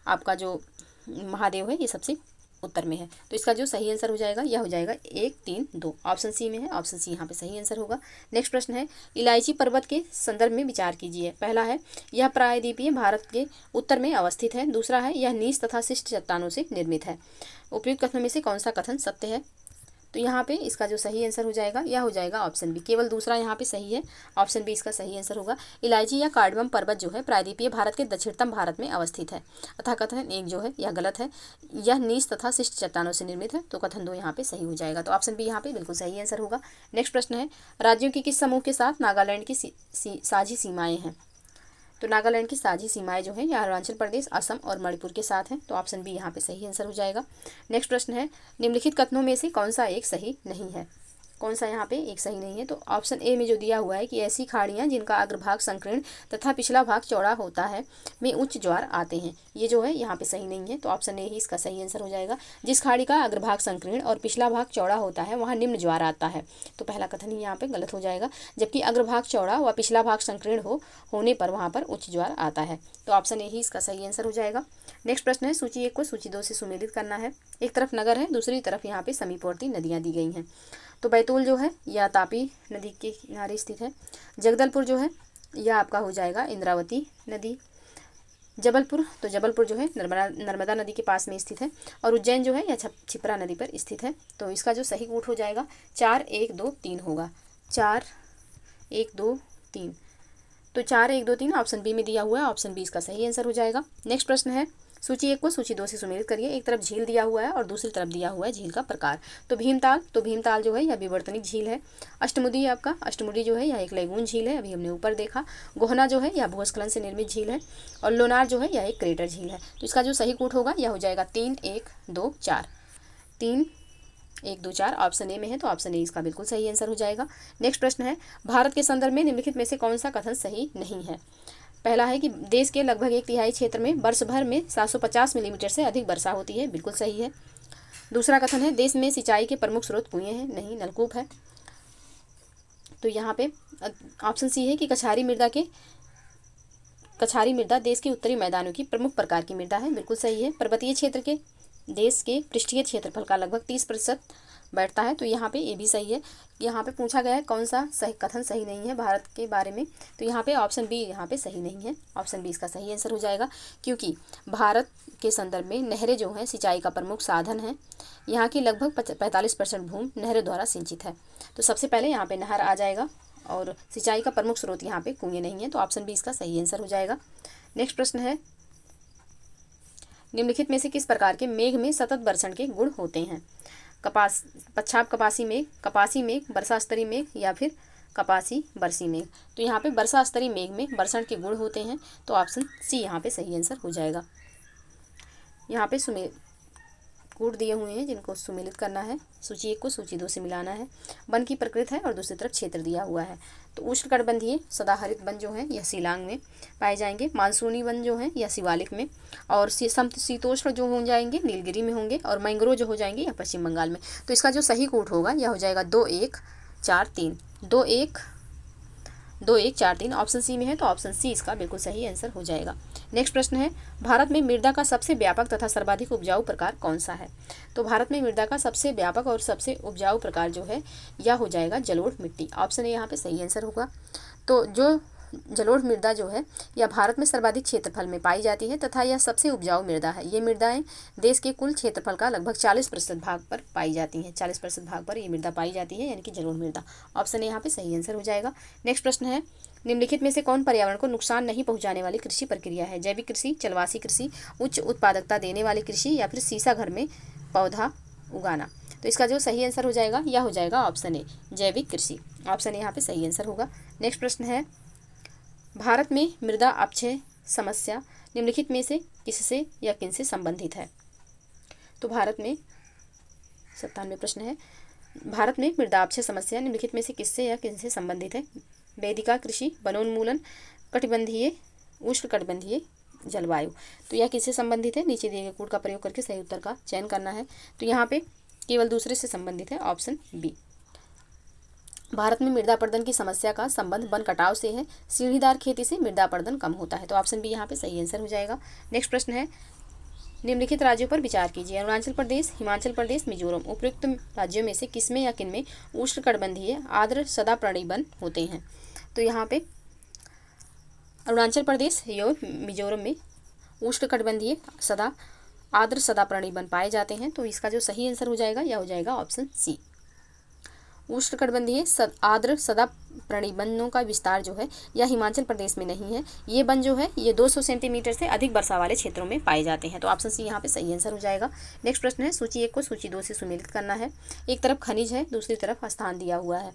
आपका जो महादेव है ये सबसे उत्तर में है। तो इसका जो सही आंसर हो जाएगा यह हो जाएगा 1, 3, 2, ऑप्शन सी में है। ऑप्शन सी यहाँ पे सही आंसर होगा। नेक्स्ट प्रश्न है, इलायची पर्वत के संदर्भ में विचार कीजिए। पहला है, यह प्रायद्वीपीय भारत के उत्तर में अवस्थित है। दूसरा है, यह नीच तथा शिष्ट चट्टानों से निर्मित है। उपयुक्त कथनों में से कौन सा कथन सत्य है? तो यहाँ पे इसका जो सही आंसर हो जाएगा यह हो जाएगा ऑप्शन बी, केवल दूसरा यहाँ पे सही है। ऑप्शन बी इसका सही आंसर होगा। इलायची या कार्डमम पर्वत जो है प्रायद्वीपीय भारत के दक्षिणतम भारत में अवस्थित है। अतः कथन 1 जो है यह गलत है, यह नीच तथा शिष्ट चट्टानों से निर्मित है। तो कथन 2 यहाँ पे सही हो जाएगा। तो ऑप्शन बी यहाँ पे बिल्कुल सही आंसर होगा। नेक्स्ट प्रश्न है, राज्यों की किस समूह के साथ नागालैंड की साझी सीमाएँ हैं? तो नागालैंड की साझी सीमाएं जो है यह अरुणाचल प्रदेश, असम और मणिपुर के साथ हैं। तो ऑप्शन बी यहाँ पे सही आंसर हो जाएगा। नेक्स्ट प्रश्न है, निम्नलिखित कथनों में से कौन सा एक सही नहीं है? कौन सा यहाँ पे एक सही नहीं है? तो ऑप्शन ए में जो दिया हुआ है कि ऐसी खाड़ियाँ जिनका अग्रभाग संकीर्ण तथा पिछला भाग चौड़ा होता है में उच्च ज्वार आते हैं, ये जो है यहाँ पे सही नहीं है। तो ऑप्शन ए ही इसका सही आंसर हो जाएगा। जिस खाड़ी का अग्रभाग संकीर्ण और पिछला भाग चौड़ा होता है वहाँ निम्न ज्वार आता है। तो पहला कथन ही यहाँ पे गलत हो जाएगा, जबकि अग्रभाग चौड़ा व पिछला भाग संकीर्ण होने पर वहाँ पर उच्च ज्वार आता है। तो ऑप्शन ए ही इसका सही आंसर हो जाएगा। नेक्स्ट प्रश्न है, सूची 1 को सूची 2 से सुमेलित करना है। एक तरफ नगर है, दूसरी तरफ यहाँ पे समीपवर्ती नदियाँ दी गई हैं। तो बैतूल जो है यह तापी नदी के किनारे स्थित है। जगदलपुर जो है यह आपका हो जाएगा इंद्रावती नदी। जबलपुर, तो जबलपुर जो है नर्मदा नदी के पास में स्थित है। और उज्जैन जो है यह छिप्रा नदी पर स्थित है। तो इसका जो सही कूट हो जाएगा 4, 1, 2, 3 होगा। 4, 1, 2, 3। तो 4, 1, 2, 3 ऑप्शन बी में दिया हुआ है। ऑप्शन बी इसका सही आंसर हो जाएगा। नेक्स्ट प्रश्न है, सूची 1 को सूची 2 से सुमेलित करिए। एक तरफ झील दिया हुआ है और दूसरी तरफ दिया हुआ है झील का प्रकार। तो भीमताल जो है यह विवर्तनिक झील है। अष्टमुडी आपका, अष्टमुडी जो है यह एक लैगून झील है, अभी हमने ऊपर देखा। गोहना जो है यह भूस्खलन से निर्मित झील है। और लोनार जो है यह एक क्रेटर झील है। तो इसका जो सही कूट होगा यह हो जाएगा 3, 1, 2, 4। 3, 1, 2, 4 ऑप्शन ए में है। तो ऑप्शन ए इसका बिल्कुल सही आंसर हो जाएगा। नेक्स्ट प्रश्न है, भारत के संदर्भ में निम्नलिखित में से कौन सा कथन सही नहीं है? पहला है कि देश के लगभग 1/3 क्षेत्र में वर्ष भर में 750 मिलीमीटर से अधिक वर्षा होती है, बिल्कुल सही है। दूसरा कथन है, देश में सिंचाई के प्रमुख स्रोत कुएं हैं, नहीं, नलकूप है। तो यहाँ पे ऑप्शन सी है कि कछारी मृदा देश के उत्तरी मैदानों की प्रमुख प्रकार की मृदा है, बिल्कुल सही है। पर्वतीय क्षेत्र के देश के पृष्ठीय क्षेत्रफल का लगभग 30% बैठता है। तो यहाँ पे ये भी सही है। यहाँ पे पूछा गया है कौन सा सही कथन सही नहीं है भारत के बारे में। तो यहाँ पे ऑप्शन बी यहाँ पे सही नहीं है। ऑप्शन बी इसका सही आंसर हो जाएगा, क्योंकि भारत के संदर्भ में नहरें जो हैं सिंचाई का प्रमुख साधन है। यहाँ की लगभग 45% भूमि नहरों द्वारा सिंचित है। तो सबसे पहले यहाँ पे नहर आ जाएगा और सिंचाई का प्रमुख स्रोत यहाँ पे कुएं नहीं है। तो ऑप्शन बी इसका सही आंसर हो जाएगा। नेक्स्ट प्रश्न है, निम्नलिखित में से किस प्रकार के मेघ में सतत बर्षण के गुण होते हैं? पच्छाप कपासी मेघ, वर्षा स्तरीय मेघ या फिर कपासी बरसी मेघ। तो यहाँ पे वर्षा स्तरीय मेघ में बर्षण के गुण होते हैं। तो ऑप्शन सी यहाँ पे सही आंसर हो जाएगा। यहाँ पे कूट दिए हुए हैं जिनको सुमेलित करना है। सूची 1 को सूची 2 से मिलाना है। वन की प्रकृति है और दूसरी तरफ क्षेत्र दिया हुआ है। तो उष्णकटिबंधीय सदाहरित वन जो है यह शिलांग में पाए जाएंगे। मानसूनी वन जो है यह शिवालिक में, और शीतोष्ण जो हो जाएंगे नीलगिरी में होंगे, और मैंग्रोव जो हो जाएंगे यह पश्चिम बंगाल में। तो इसका जो सही कूट होगा यह हो जाएगा 2, 1, 4, 3। 2, 1, 4, 3 ऑप्शन सी में है। तो ऑप्शन सी इसका बिल्कुल सही आंसर हो जाएगा। नेक्स्ट प्रश्न है, भारत में मृदा का सबसे व्यापक तथा सर्वाधिक उपजाऊ प्रकार कौन सा है? तो भारत में मृदा का सबसे व्यापक और सबसे उपजाऊ प्रकार जो है यह हो जाएगा जलोढ़ मिट्टी। ऑप्शन ए यहाँ पे सही आंसर होगा। तो जो जलोढ़ मृदा जो है यह भारत में सर्वाधिक क्षेत्रफल में पाई जाती है तथा यह सबसे उपजाऊ मृदा है। ये मृदाएं देश के कुल क्षेत्रफल का लगभग 40% भाग पर पाई जाती हैं। 40% भाग पर ये मृदा पाई जाती है, यानी कि जलोढ़ मृदा। ऑप्शन ए यहाँ पे सही आंसर हो जाएगा। नेक्स्ट प्रश्न है, निम्नलिखित में से कौन पर्यावरण को नुकसान नहीं पहुंचाने वाली कृषि प्रक्रिया है? जैविक कृषि, जलवासी कृषि, उच्च उत्पादकता देने वाली कृषि या फिर सीसा घर में पौधा उगाना? तो इसका जो सही आंसर हो जाएगा यह हो जाएगा ऑप्शन ए, जैविक कृषि। ऑप्शन ए यहाँ पे सही आंसर होगा। नेक्स्ट प्रश्न है, भारत में मृदा अपक्षय समस्या निम्नलिखित में से किससे या किनसे संबंधित है? तो भारत में 97 प्रश्न है, भारत में मृदा अपक्षय समस्या निम्नलिखित में से किससे या किनसे संबंधित है? वेदिका कृषि, वनोन्मूलन, कटिबंधीय, उष्णकटिबंधीय जलवायु। तो यह किससे संबंधित है? नीचे दिए गए कोड का प्रयोग करके सही उत्तर का चयन करना है। तो यहाँ पे केवल दूसरे से संबंधित है, ऑप्शन बी। भारत में मृदा अपरदन की समस्या का संबंध वन कटाव से है, सीढ़ीदार खेती से मृदा अपरदन कम होता है। तो ऑप्शन बी यहाँ पे सही आंसर हो जाएगा। नेक्स्ट प्रश्न है, निम्नलिखित राज्यों पर विचार कीजिए। अरुणाचल प्रदेश, हिमाचल प्रदेश, मिजोरम। उपयुक्त राज्यों में से किसमें या किनमें उष्णकटिबंधीय आर्द्र सदापर्णी वन होते हैं? तो यहाँ पे अरुणाचल प्रदेश और मिजोरम में उष्णकटिबंधीय आर्द्र सदापर्णी वन पाए जाते हैं। तो इसका जो सही आंसर हो जाएगा यह हो जाएगा ऑप्शन सी। उष्णकटिबंधीय आर्द्र सदापर्णी वनों का विस्तार जो है यह हिमाचल प्रदेश में नहीं है। ये वन जो है ये 200 सेंटीमीटर से अधिक वर्षा वाले क्षेत्रों में पाए जाते हैं। तो ऑप्शन सी यहाँ पे सही आंसर हो जाएगा। नेक्स्ट प्रश्न है, सूची 1 को सूची 2 से सुमेलित करना है। एक तरफ खनिज है, दूसरी तरफ स्थान दिया हुआ है।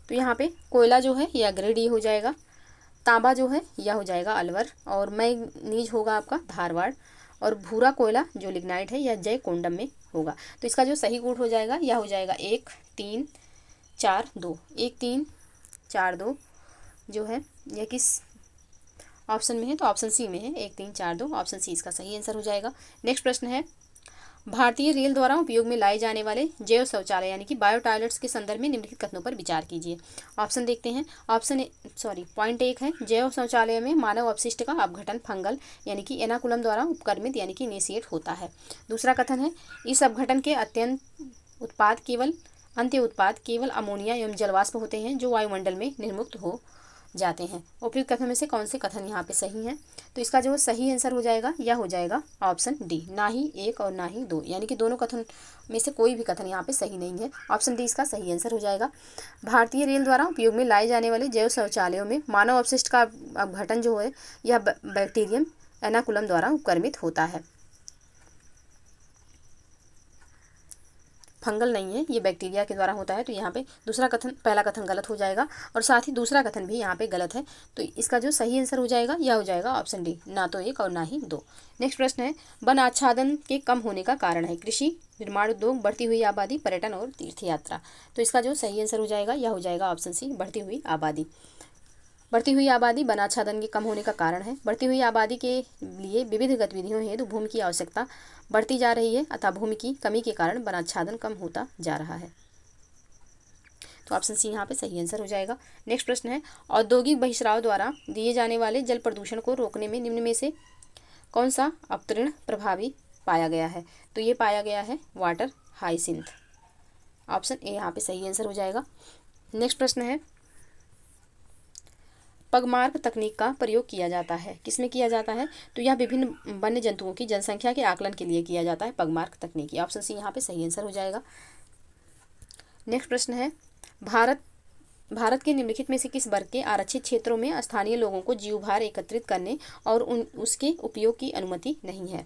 तो यहाँ पे कोयला जो है यह ग्रेड ए हो जाएगा, तांबा जो है यह हो जाएगा अलवर, और मैग्नीज होगा आपका धारवाड़, और भूरा कोयला जो लिग्नाइट है यह जयकोंडम में होगा। तो इसका जो सही कोड हो जाएगा यह हो जाएगा 1 3 4 2। 1 3 4 2 जो है यह किस ऑप्शन में है? तो ऑप्शन सी में है, 1 3 4 2। ऑप्शन सी इसका सही आंसर हो जाएगा। नेक्स्ट प्रश्न है, भारतीय रेल द्वारा उपयोग में लाए जाने वाले जैव शौचालय यानी कि बायो टॉयलेट्स के संदर्भ में निम्नलिखित कथनों पर विचार कीजिए। ऑप्शन देखते हैं। पॉइंट 1 है, जैव शौचालय में मानव अपशिष्ट का अपघटन फंगल यानी कि एनाकुलम द्वारा उपक्रमित यानी कि इनिशिएट होता है। दूसरा कथन है, इस अपघटन के अंत्य उत्पाद केवल अमोनिया एवं जलवाष्प होते हैं जो वायुमंडल में निर्मुक्त हो जाते हैं। उपयुक्त कथन में से कौन से कथन यहाँ पे सही हैं? तो इसका जो सही आंसर हो जाएगा यह हो जाएगा ऑप्शन डी, ना ही 1 और ना ही 2, यानी कि दोनों कथन में से कोई भी कथन यहाँ पे सही नहीं है। ऑप्शन डी इसका सही आंसर हो जाएगा। भारतीय रेल द्वारा उपयोग में लाए जाने वाले जैव शौचालयों में मानव अपशिष्ट का अपघटन जो है यह बैक्टीरियम एनाकुलम द्वारा उपक्रमित होता है, फंगल नहीं है, ये बैक्टीरिया के द्वारा होता है। तो यहाँ पे पहला कथन गलत हो जाएगा और साथ ही दूसरा कथन भी यहाँ पे गलत है। तो इसका जो सही आंसर हो जाएगा यह हो जाएगा ऑप्शन डी, ना तो 1 और ना ही 2। नेक्स्ट प्रश्न है, वन आच्छादन के कम होने का कारण है? कृषि, निर्माण उद्योग, बढ़ती हुई आबादी, पर्यटन और तीर्थ यात्रा। तो इसका जो सही आंसर हो जाएगा यह हो जाएगा ऑप्शन सी, बढ़ती हुई आबादी। बढ़ती हुई आबादी वन आच्छादन के कम होने का कारण है। बढ़ती हुई आबादी के लिए विविध गतिविधियों हेतु भूमि की आवश्यकता बढ़ती जा रही है अतः भूमि की कमी के कारण वन आच्छादन कम होता जा रहा है। तो ऑप्शन सी यहाँ पे सही आंसर हो जाएगा। नेक्स्ट प्रश्न है, औद्योगिक बहिष्कराव द्वारा दिए जाने वाले जल प्रदूषण को रोकने में निम्न में से कौन सा अवतरण प्रभावी पाया गया है? तो ये पाया गया है वाटर हाइसिंथ। ऑप्शन ए यहाँ पे सही आंसर हो जाएगा। नेक्स्ट प्रश्न है, पगमार्क तकनीक का प्रयोग किया जाता है, किसमें किया जाता है? तो यह विभिन्न वन्य जंतुओं की जनसंख्या के आकलन के लिए किया जाता है, पगमार्क तकनीक। ऑप्शन सी यहाँ पे सही आंसर हो जाएगा। नेक्स्ट प्रश्न है, भारत के निम्नलिखित में से किस वर्ग के आरक्षित क्षेत्रों में स्थानीय लोगों को जीवभार एकत्रित करने और उसके उपयोग की अनुमति नहीं है?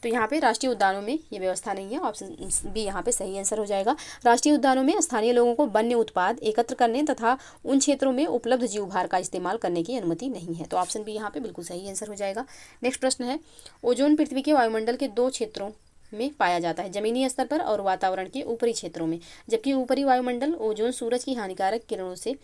तो यहाँ पे राष्ट्रीय उद्यानों में ये व्यवस्था नहीं है। ऑप्शन बी यहाँ पे सही आंसर हो जाएगा। राष्ट्रीय उद्यानों में स्थानीय लोगों को वन्य उत्पाद एकत्र करने तथा उन क्षेत्रों में उपलब्ध जीवभार का इस्तेमाल करने की अनुमति नहीं है। तो ऑप्शन बी यहाँ पे बिल्कुल सही आंसर हो जाएगा। नेक्स्ट प्रश्न है, ओजोन पृथ्वी के वायुमंडल के 2 क्षेत्रों में पाया जाता है, जमीनी स्तर पर और वातावरण के ऊपरी क्षेत्रों में। जबकि ऊपरी वायुमंडल ओजोन सूरज की हानिकारक किरणों से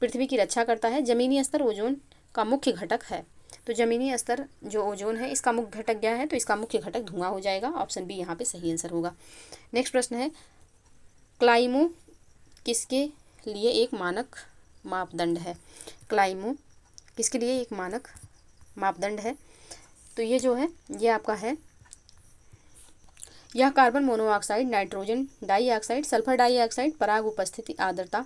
पृथ्वी की रक्षा करता है। जमीनी स्तर ओजोन का मुख्य घटक है। तो जमीनी स्तर जो ओजोन है इसका मुख्य घटक क्या है? तो इसका मुख्य घटक धुआं हो जाएगा। ऑप्शन बी यहाँ पे सही आंसर होगा। नेक्स्ट प्रश्न है, क्लाइमो किसके लिए एक मानक मापदंड है? क्लाइमो किसके लिए एक मानक मापदंड है? तो ये जो है ये आपका है यह carbon monoxide, nitrogen dioxide, sulphur dioxide पराग उपस्थिति, आर्द्रता,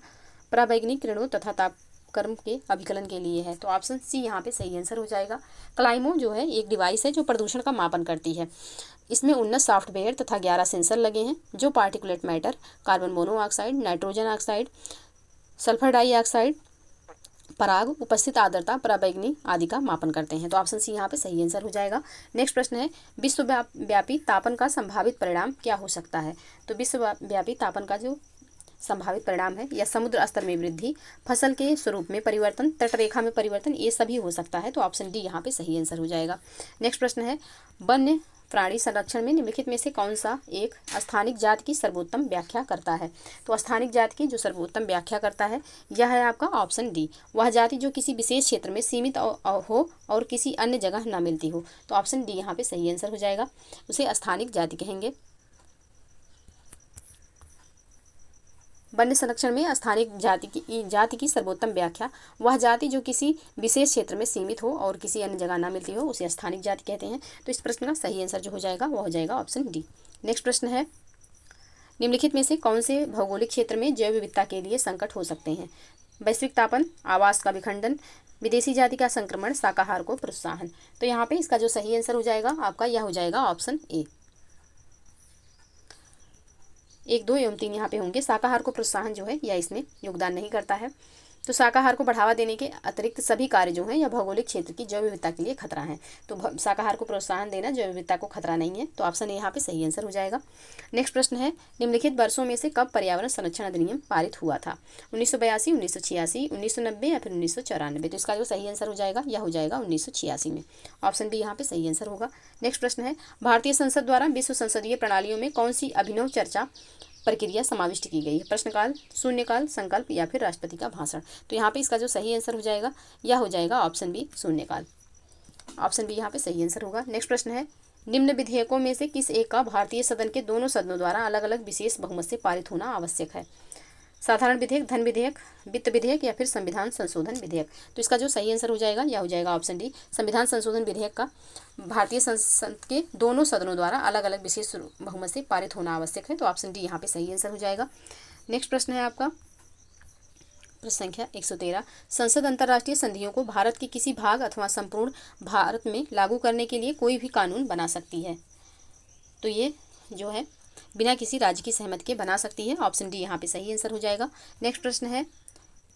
पराबैंगनी किरणों तथा तापक्रम के अभिकलन के लिए है। तो ऑप्शन सी यहाँ पे सही आंसर हो जाएगा। क्लाइमो जो है एक डिवाइस है जो प्रदूषण का मापन करती है। इसमें 19 सॉफ्टवेयर तथा 11 सेंसर लगे हैं जो particulate matter, carbon monoxide, nitrogen oxide, sulphur dioxide, पराग उपस्थित आर्द्रता, पराबैंगनी आदि का मापन करते हैं। तो ऑप्शन सी यहाँ पे सही आंसर हो जाएगा। नेक्स्ट प्रश्न है, विश्वव्यापी तापन का संभावित परिणाम क्या हो सकता है? तो विश्वव्यापी तापन का जो संभावित परिणाम है या समुद्र स्तर में वृद्धि, फसल के स्वरूप में परिवर्तन, तटरेखा में परिवर्तन, ये सभी हो सकता है। तो ऑप्शन डी यहाँ पे सही आंसर हो जाएगा। नेक्स्ट प्रश्न है, वन्य प्राणी संरक्षण में निम्नलिखित में से कौन सा एक स्थानिक जाति की सर्वोत्तम व्याख्या करता है? तो स्थानिक जाति की जो सर्वोत्तम व्याख्या करता है यह है आपका ऑप्शन डी, वह जाति जो किसी विशेष क्षेत्र में सीमित हो और किसी अन्य जगह ना मिलती हो। तो ऑप्शन डी यहाँ पे सही आंसर हो जाएगा, उसे स्थानिक जाति कहेंगे। वन्य संरक्षण में स्थानिक जाति की सर्वोत्तम व्याख्या, वह जाति जो किसी विशेष क्षेत्र में सीमित हो और किसी अन्य जगह ना मिलती हो उसे स्थानिक जाति कहते हैं। तो इस प्रश्न का सही आंसर जो हो जाएगा वो हो जाएगा ऑप्शन डी। नेक्स्ट प्रश्न है, निम्नलिखित में से कौन से भौगोलिक क्षेत्र में जैव विविधता के लिए संकट हो सकते हैं? वैश्विक तापन, आवास का विखंडन, विदेशी जाति का संक्रमण, शाकाहार को प्रोत्साहन। तो यहाँ पे इसका जो सही आंसर हो जाएगा आपका यह हो जाएगा ऑप्शन ए। 1, 2 एवं 3 यहाँ पे होंगे। शाकाहार को प्रोत्साहन जो है यह इसमें योगदान नहीं करता है। तो शाकाहार को बढ़ावा देने के अतिरिक्त सभी कार्य जो हैं यह भौगोलिक क्षेत्र की जैव विविधता के लिए खतरा है। तो शाकाहार को प्रोत्साहन देना जैव विविधता को खतरा नहीं है। तो ऑप्शन ए यहाँ पे सही आंसर हो जाएगा। नेक्स्ट प्रश्न है, निम्नलिखित वर्षों में से कब पर्यावरण संरक्षण अधिनियम पारित हुआ था? 1982, 1986, 1990 या फिर 1994? तो इसका जो सही आंसर हो जाएगा यह हो जाएगा 1986 में। ऑप्शन बी यहाँ पे सही आंसर होगा। नेक्स्ट प्रश्न है, भारतीय संसद द्वारा विश्व संसदीय प्रणालियों में कौन सी अभिनव चर्चा प्रक्रिया समाविष्ट की गई है? प्रश्नकाल, शून्यकाल, संकल्प या फिर राष्ट्रपति का भाषण? तो यहाँ पे इसका जो सही आंसर हो जाएगा यह हो जाएगा ऑप्शन बी, शून्यकाल। ऑप्शन बी यहाँ पे सही आंसर होगा। नेक्स्ट प्रश्न है, निम्न विधेयकों में से किस एक का भारतीय सदन के दोनों सदनों द्वारा अलग अलग विशेष बहुमत से पारित होना आवश्यक है? साधारण विधेयक, धन विधेयक, वित्त विधेयक या फिर संविधान संशोधन विधेयक? तो इसका जो सही आंसर हो जाएगा यह हो जाएगा ऑप्शन डी, संविधान संशोधन विधेयक का भारतीय संसद के दोनों सदनों द्वारा अलग अलग विशेष बहुमत से पारित होना आवश्यक है। तो ऑप्शन डी यहाँ पे सही आंसर हो जाएगा। नेक्स्ट प्रश्न है आपका प्रश्न संख्या 113, संसद अंतर्राष्ट्रीय संधियों को भारत के किसी भाग अथवा संपूर्ण भारत में लागू करने के लिए कोई भी कानून बना सकती है? तो ये जो है बिना किसी राज्य की सहमति के बना सकती है। ऑप्शन डी यहाँ पे सही आंसर हो जाएगा। नेक्स्ट प्रश्न है,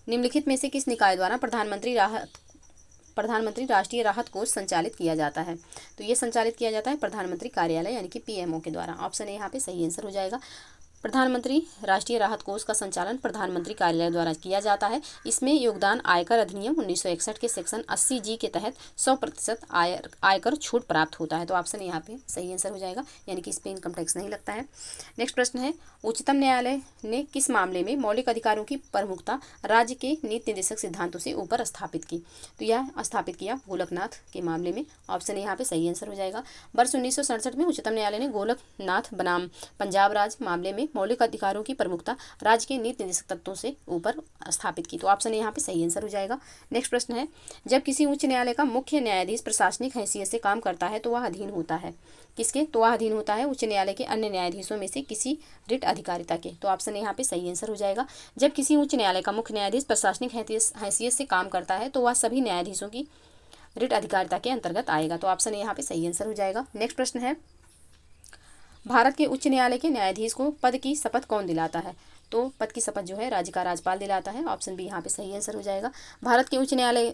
निम्नलिखित में से किस निकाय द्वारा प्रधानमंत्री राष्ट्रीय राहत कोष संचालित किया जाता है? तो ये संचालित किया जाता है प्रधानमंत्री कार्यालय यानी कि पीएमओ के द्वारा। ऑप्शन ए यहाँ पे सही आंसर हो जाएगा। प्रधानमंत्री राष्ट्रीय राहत कोष का संचालन प्रधानमंत्री कार्यालय द्वारा किया जाता है। इसमें योगदान आयकर अधिनियम 1961 के सेक्शन 80G के तहत 100% आयकर छूट प्राप्त होता है। तो ऑप्शन यहाँ पे सही आंसर हो जाएगा, यानी कि इस पे इनकम टैक्स नहीं लगता है। नेक्स्ट प्रश्न है, उच्चतम न्यायालय ने किस मामले में मौलिक अधिकारों की प्रमुखता राज्य के नीति निर्देशक सिद्धांतों से ऊपर स्थापित की? तो यह स्थापित किया गोलकनाथ के मामले में। ऑप्शन यहाँ पे सही आंसर हो जाएगा। वर्ष 1967 में उच्चतम न्यायालय ने गोलकनाथ बनाम पंजाब राज्य मामले में मौलिक अधिकारों की प्रमुखता राज्य के नीति निर्देशक तत्वों से ऊपर स्थापित की। तो ऑप्शन यहाँ पे सही आंसर हो जाएगा। नेक्स्ट प्रश्न है, जब किसी उच्च न्यायालय का मुख्य न्यायाधीश प्रशासनिक हैसियत से काम करता है तो वह अधीन होता है किसके? तो वह अधीन होता है उच्च न्यायालय के अन्य न्यायाधीशों में से किसी रिट अधिकारिता के। तो ऑप्शन यहाँ पे सही आंसर हो जाएगा। जब किसी उच्च न्यायालय का मुख्य न्यायाधीश प्रशासनिक हैसियत से काम करता है तो वह सभी न्यायाधीशों की रिट अधिकारिता के अंतर्गत आएगा। तो ऑप्शन यहाँ पे सही आंसर हो जाएगा। नेक्स्ट प्रश्न है, भारत के उच्च न्यायालय के न्यायाधीश को पद की शपथ कौन दिलाता है? तो पद की शपथ जो है राज्य का राज्यपाल दिलाता है। ऑप्शन बी यहाँ पे सही आंसर हो जाएगा। भारत में उच्च न्यायालय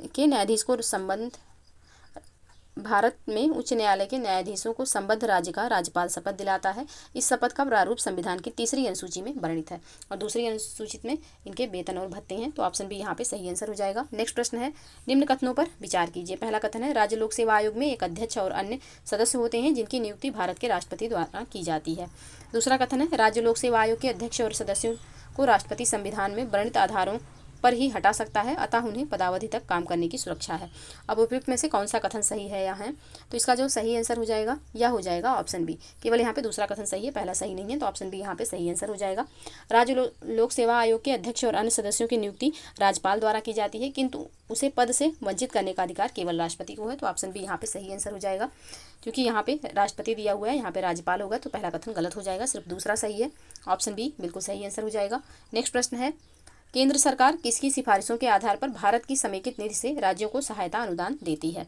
के न्यायाधीशों को संबद्ध राज्य का राज्यपाल शपथ दिलाता है। इस शपथ का प्रारूप संविधान की तीसरी अनुसूची में वर्णित है और दूसरी अनुसूची में इनके वेतन और भत्ते हैं। तो ऑप्शन बी यहाँ पे सही आंसर हो जाएगा। नेक्स्ट प्रश्न है, निम्न कथनों पर विचार कीजिए। पहला कथन है, राज्य लोक सेवा आयोग में एक अध्यक्ष और अन्य सदस्य होते हैं जिनकी नियुक्ति भारत के राष्ट्रपति द्वारा की जाती है। दूसरा कथन है, राज्य लोक सेवा आयोग के अध्यक्ष और सदस्यों को राष्ट्रपति संविधान में वर्णित आधारों पर ही हटा सकता है, अतः उन्हें पदावधि तक काम करने की सुरक्षा है। अब उपयुक्त में से कौन सा कथन सही है या है? तो इसका जो सही आंसर हो जाएगा यह हो जाएगा ऑप्शन बी। केवल यहाँ पे दूसरा कथन सही है, पहला सही नहीं है, तो ऑप्शन बी यहाँ पे सही आंसर हो जाएगा। राज्य लोक सेवा आयोग के अध्यक्ष और अन्य सदस्यों की नियुक्ति राज्यपाल द्वारा की जाती है, किंतु उसे पद से वंचित करने का अधिकार केवल राष्ट्रपति को है, तो ऑप्शन बी यहाँ पे सही आंसर हो जाएगा। क्योंकि यहाँ पे राष्ट्रपति दिया हुआ है, यहाँ पे राज्यपाल होगा, तो पहला कथन गलत हो जाएगा, सिर्फ दूसरा सही है। ऑप्शन बी बिल्कुल सही आंसर हो जाएगा। नेक्स्ट प्रश्न है, केंद्र सरकार किसकी सिफारिशों के आधार पर भारत की समेकित निधि से राज्यों को सहायता अनुदान देती है?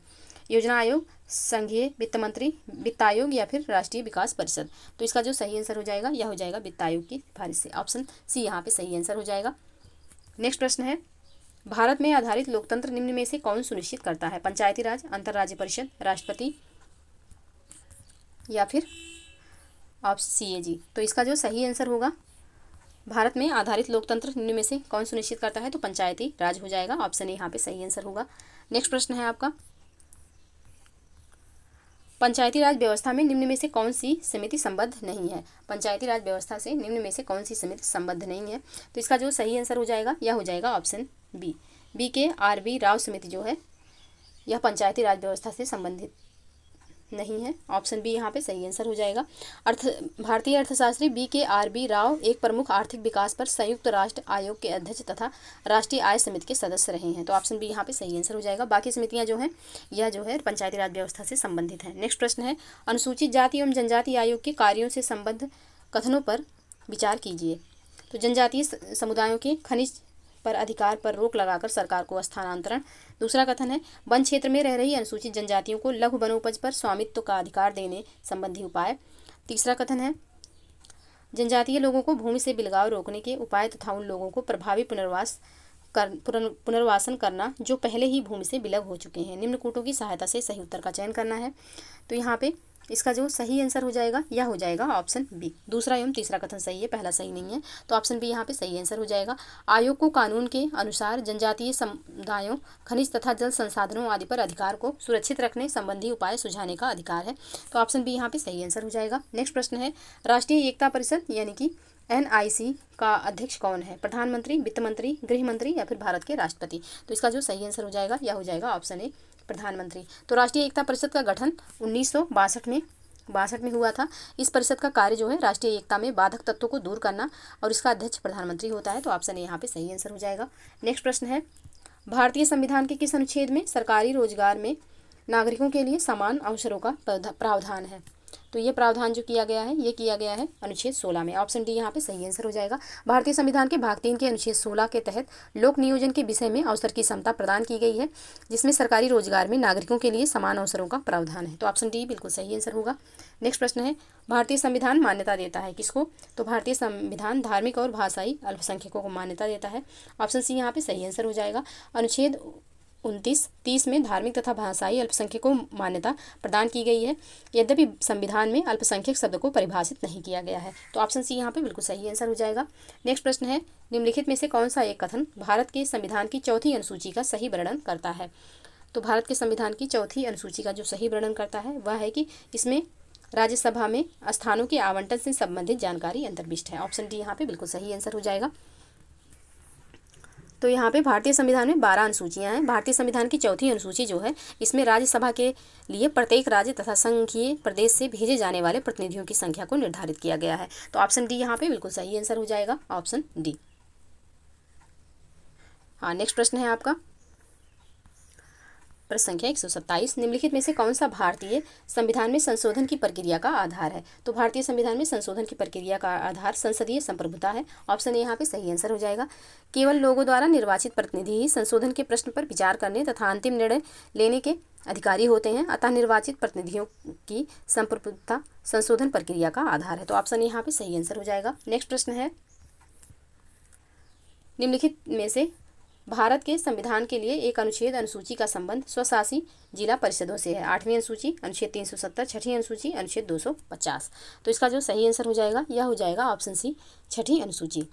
योजना आयोग, संघीय वित्त मंत्री, वित्त आयोग या फिर राष्ट्रीय विकास परिषद? तो इसका जो सही आंसर हो जाएगा यह हो जाएगा वित्त आयोग की सिफारिश से। ऑप्शन सी यहाँ पे सही आंसर हो जाएगा। नेक्स्ट प्रश्न है, भारत में आधारित लोकतंत्र निम्न में से कौन सुनिश्चित करता है? पंचायती राज, अंतर्राज्य परिषद, राष्ट्रपति या फिर ऑप्शन सी है जी। तो इसका जो सही आंसर होगा, भारत में आधारित लोकतंत्र निम्न में से कौन सुनिश्चित करता है? तो पंचायती राज हो जाएगा। ऑप्शन ए यहाँ पे सही आंसर होगा। नेक्स्ट प्रश्न है आपका, पंचायती राज व्यवस्था में निम्न में से कौन सी समिति संबद्ध नहीं है? पंचायती राज व्यवस्था से निम्न में से कौन सी समिति संबद्ध नहीं है? तो इसका जो सही आंसर हो जाएगा यह हो जाएगा ऑप्शन बी। BKRB राव समिति जो है यह पंचायती राज व्यवस्था से संबंधित नहीं है। ऑप्शन बी यहाँ पे सही आंसर हो जाएगा। भारतीय अर्थशास्त्री BKRB राव एक प्रमुख आर्थिक विकास पर संयुक्त राष्ट्र आयोग के अध्यक्ष तथा राष्ट्रीय आय समिति के सदस्य रहे हैं, तो ऑप्शन बी यहाँ पे सही आंसर हो जाएगा। बाकी समितियाँ जो हैं यह जो है पंचायती राज व्यवस्था से संबंधित है। नेक्स्ट प्रश्न है, अनुसूचित जाति एवं जनजाति आयोग के कार्यों से संबद्ध कथनों पर विचार कीजिए। तो जनजातीय समुदायों के खनिज पर अधिकार पर रोक लगाकर सरकार को स्थानांतरण। दूसरा कथन है, वन क्षेत्र में रह रही अनुसूचित जनजातियों को लघु वनोपज पर स्वामित्व का अधिकार देने संबंधी उपाय। तीसरा कथन है, जनजातीय लोगों को भूमि से बिलगाव रोकने के उपाय तथा उन लोगों को प्रभावी पुनर्वासन करना जो पहले ही भूमि से बिलग हो चुके हैं। निम्न कूटों की सहायता से सही उत्तर का चयन करना है। तो यहाँ पे इसका जो सही आंसर हो जाएगा यह हो जाएगा ऑप्शन बी। दूसरा एवं तीसरा कथन सही है, पहला सही नहीं है, तो ऑप्शन बी यहाँ पे सही आंसर हो जाएगा। आयोग को कानून के अनुसार जनजातीय समुदायों, खनिज तथा जल संसाधनों आदि पर अधिकार को सुरक्षित रखने संबंधी उपाय सुझाने का अधिकार है, तो ऑप्शन बी यहाँ पे सही आंसर हो जाएगा। नेक्स्ट प्रश्न है, राष्ट्रीय एकता परिषद यानी कि NIC का अध्यक्ष कौन है? प्रधानमंत्री, वित्त मंत्री, गृह मंत्री या फिर भारत के राष्ट्रपति? तो इसका जो सही आंसर हो जाएगा यह हो जाएगा ऑप्शन ए, प्रधानमंत्री। तो राष्ट्रीय एकता परिषद का गठन 1962 में हुआ था। इस परिषद का कार्य जो है राष्ट्रीय एकता में बाधक तत्वों को दूर करना और इसका अध्यक्ष प्रधानमंत्री होता है, तो ऑप्शन ए यहाँ पे सही आंसर हो जाएगा। नेक्स्ट प्रश्न है, भारतीय संविधान के किस अनुच्छेद में सरकारी रोजगार में नागरिकों के लिए समान अवसरों का प्रावधान है? तो ये प्रावधान जो किया गया है ये किया गया है अनुच्छेद 16 में। ऑप्शन डी यहाँ पे सही आंसर हो जाएगा। भारतीय संविधान के भाग 3 के अनुच्छेद 16 के तहत लोक नियोजन के विषय में अवसर की समता प्रदान की गई है, जिसमें सरकारी रोजगार में नागरिकों के लिए समान अवसरों का प्रावधान है, तो ऑप्शन डी बिल्कुल सही आंसर होगा। नेक्स्ट प्रश्न है, भारतीय संविधान मान्यता देता है किसको? तो भारतीय संविधान धार्मिक और भाषाई अल्पसंख्यकों को मान्यता देता है। ऑप्शन सी यहाँ पे सही आंसर हो जाएगा। अनुच्छेद 29-30 में धार्मिक तथा भाषाई अल्पसंख्यकों को मान्यता प्रदान की गई है, यद्यपि संविधान में अल्पसंख्यक शब्द को परिभाषित नहीं किया गया है, तो ऑप्शन सी यहाँ पे बिल्कुल सही आंसर हो जाएगा। नेक्स्ट प्रश्न है, निम्नलिखित में से कौन सा एक कथन भारत के संविधान की चौथी अनुसूची का सही वर्णन करता है? तो भारत के संविधान की चौथी अनुसूची का जो सही वर्णन करता है वह है कि इसमें राज्यसभा में स्थानों के आवंटन से संबंधित जानकारी अंतर्निहित है। ऑप्शन डी यहाँ पे बिल्कुल सही आंसर हो जाएगा। तो यहाँ पे भारतीय संविधान में 12 अनुसूचियाँ हैं। भारतीय संविधान की चौथी अनुसूची जो है इसमें राज्यसभा के लिए प्रत्येक राज्य तथा संघीय प्रदेश से भेजे जाने वाले प्रतिनिधियों की संख्या को निर्धारित किया गया है, तो ऑप्शन डी यहाँ पे बिल्कुल सही आंसर हो जाएगा, ऑप्शन डी। हाँ, नेक्स्ट प्रश्न है आपका प्रश्न संख्या 127, निम्नलिखित में से कौन सा भारतीय संविधान में संशोधन की प्रक्रिया का आधार है? तो भारतीय संविधान में संशोधन की प्रक्रिया का आधार संसदीय संप्रभुता है। ऑप्शन ए यहाँ पे सही आंसर हो जाएगा। केवल लोगों द्वारा निर्वाचित प्रतिनिधि ही संशोधन के प्रश्न पर विचार करने तथा अंतिम निर्णय लेने के अधिकारी होते हैं, अतः निर्वाचित प्रतिनिधियों की संप्रभुता संशोधन प्रक्रिया का आधार है, तो ऑप्शन यहाँ पे सही आंसर हो जाएगा। नेक्स्ट प्रश्न है, निम्नलिखित में से भारत के संविधान के लिए एक अनुच्छेद अनुसूची का संबंध स्वशासी जिला परिषदों से है? 8वीं अनुसूची, अनुच्छेद 370, छठी अनुसूची, अनुच्छेद 250। तो इसका जो सही आंसर हो जाएगा यह हो जाएगा ऑप्शन सी, छठी अनुसूची।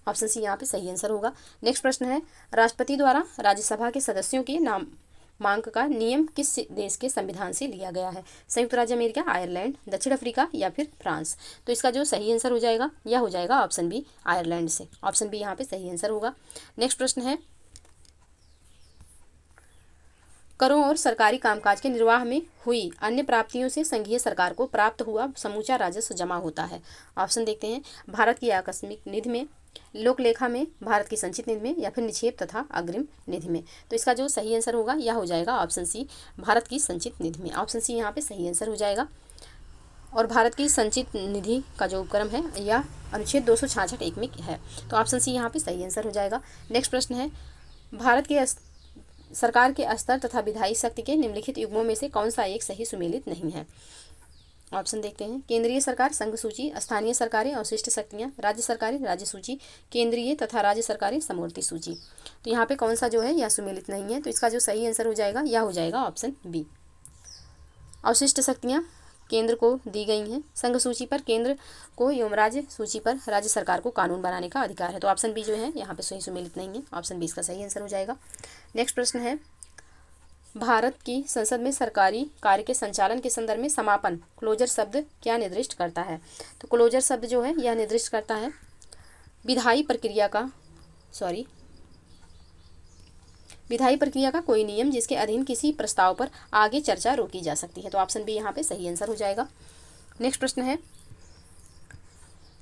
ऑप्शन सी यहाँ पे सही आंसर होगा। नेक्स्ट प्रश्न है, राष्ट्रपति द्वारा राज्यसभा के सदस्यों के मांग का नियम किस देश के संविधान से लिया गया है? संयुक्त राज्य अमेरिका, आयरलैंड, दक्षिण अफ्रीका या फिर फ्रांस? तो इसका जो सही आंसर हो जाएगा यह हो जाएगा ऑप्शन बी, आयरलैंड से। ऑप्शन बी यहाँ पे सही आंसर होगा। नेक्स्ट प्रश्न है, करों और सरकारी कामकाज के निर्वाह में हुई अन्य प्राप्तियों से संघीय सरकार को प्राप्त हुआ समूचा राजस्व जमा होता है। ऑप्शन देखते हैं, भारत की आकस्मिक निधि में, लोक लेखा में, भारत की संचित निधि में या फिर निक्षेप तथा अग्रिम निधि में? तो इसका जो सही आंसर होगा यह हो जाएगा ऑप्शन सी, भारत की संचित निधि में। ऑप्शन सी यहाँ पे सही आंसर हो जाएगा। और भारत की संचित निधि का जो उपक्रम है यह अनुच्छेद 266(1) में है। तो ऑप्शन सी यहाँ पे सही आंसर हो जाएगा। नेक्स्ट प्रश्न है, भारत के सरकार के स्तर तथा विधायी शक्ति के निम्नलिखित युग्मों में से कौन सा एक सही सुमेलित नहीं है? ऑप्शन देखते हैं, केंद्रीय सरकार, संघ सूची, स्थानीय सरकारें, अवशिष्ट शक्तियां, राज्य सरकारें, राज्य सूची, केंद्रीय तथा राज्य सरकारें, समवर्ती सूची। तो यहाँ पे कौन सा जो है यह सुमेलित नहीं है? तो इसका जो सही आंसर हो जाएगा यह हो जाएगा ऑप्शन बी। अवशिष्ट शक्तियाँ केंद्र को दी गई हैं, संघ सूची पर केंद्र को एवं राज्य सूची पर राज्य सरकार को कानून बनाने का अधिकार है। तो ऑप्शन बी जो है यहाँ पे सही सुमेलित नहीं है। ऑप्शन बी इसका सही आंसर हो जाएगा। नेक्स्ट प्रश्न है, भारत की संसद में सरकारी कार्य के संचालन के संदर्भ में समापन क्लोजर शब्द क्या निर्दिष्ट करता है? तो क्लोजर शब्द जो है यह निर्दिष्ट करता है विधायी प्रक्रिया का कोई नियम जिसके अधीन किसी प्रस्ताव पर आगे चर्चा रोकी जा सकती है। तो ऑप्शन बी यहाँ पे सही आंसर हो जाएगा। नेक्स्ट प्रश्न है,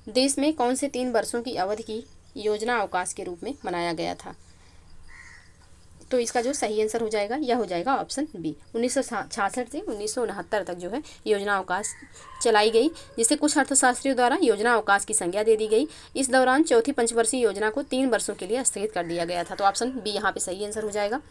देश में कौन से 3 वर्षों की अवधि की योजना अवकाश के रूप में मनाया गया था? तो इसका जो सही आंसर हो जाएगा यह हो जाएगा ऑप्शन बी। 1966 से 1969 तक जो है योजना अवकाश चलाई गई, जिसे कुछ अर्थशास्त्रियों द्वारा योजना अवकाश की संज्ञा दे दी गई। इस दौरान चौथी पंचवर्षीय योजना को 3 वर्षों के लिए स्थगित कर दिया गया था। तो ऑप्शन बी यहाँ पे सही आंसर हो जाएगा।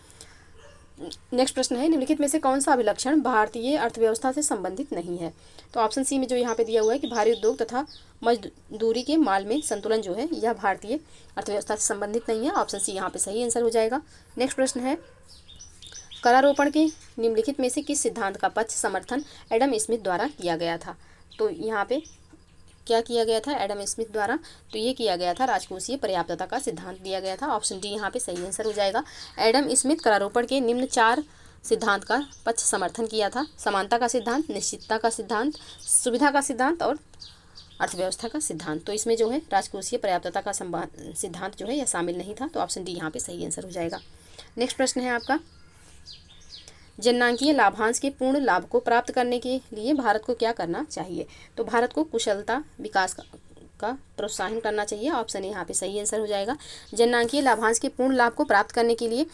नेक्स्ट प्रश्न है, निम्नलिखित में से कौन सा अभिलक्षण भारतीय अर्थव्यवस्था से संबंधित नहीं है? तो ऑप्शन सी में जो यहाँ पे दिया हुआ है कि भारी उद्योग तथा मजदूरी के माल में संतुलन जो है यह भारतीय अर्थव्यवस्था से संबंधित नहीं है। ऑप्शन सी यहाँ पे सही आंसर हो जाएगा। नेक्स्ट प्रश्न है, करारोपण के निम्नलिखित में से किस सिद्धांत का पक्ष समर्थन एडम स्मिथ द्वारा किया गया था? तो यहाँ पे क्या किया गया था एडम स्मिथ द्वारा? तो ये किया गया था राजकोषीय पर्याप्तता का सिद्धांत दिया गया था। ऑप्शन डी यहाँ पे सही आंसर हो जाएगा। एडम स्मिथ करारोपण के निम्न 4 सिद्धांत का पक्ष समर्थन किया था: समानता का सिद्धांत, निश्चितता का सिद्धांत, सुविधा का सिद्धांत और अर्थव्यवस्था का सिद्धांत। तो इसमें जो है राजकोषीय पर्याप्तता का सिद्धांत जो है यह शामिल नहीं था। तो ऑप्शन डी यहाँ पे सही आंसर हो जाएगा। नेक्स्ट प्रश्न है आपका, जननांकीय लाभांश के पूर्ण लाभ को प्राप्त करने के लिए भारत को क्या करना चाहिए? तो भारत को कुशलता विकास का प्रोत्साहन करना चाहिए। ऑप्शन ए यहाँ पे सही आंसर हो जाएगा। जननांकीय लाभांश के पूर्ण लाभ को प्राप्त करने के लिए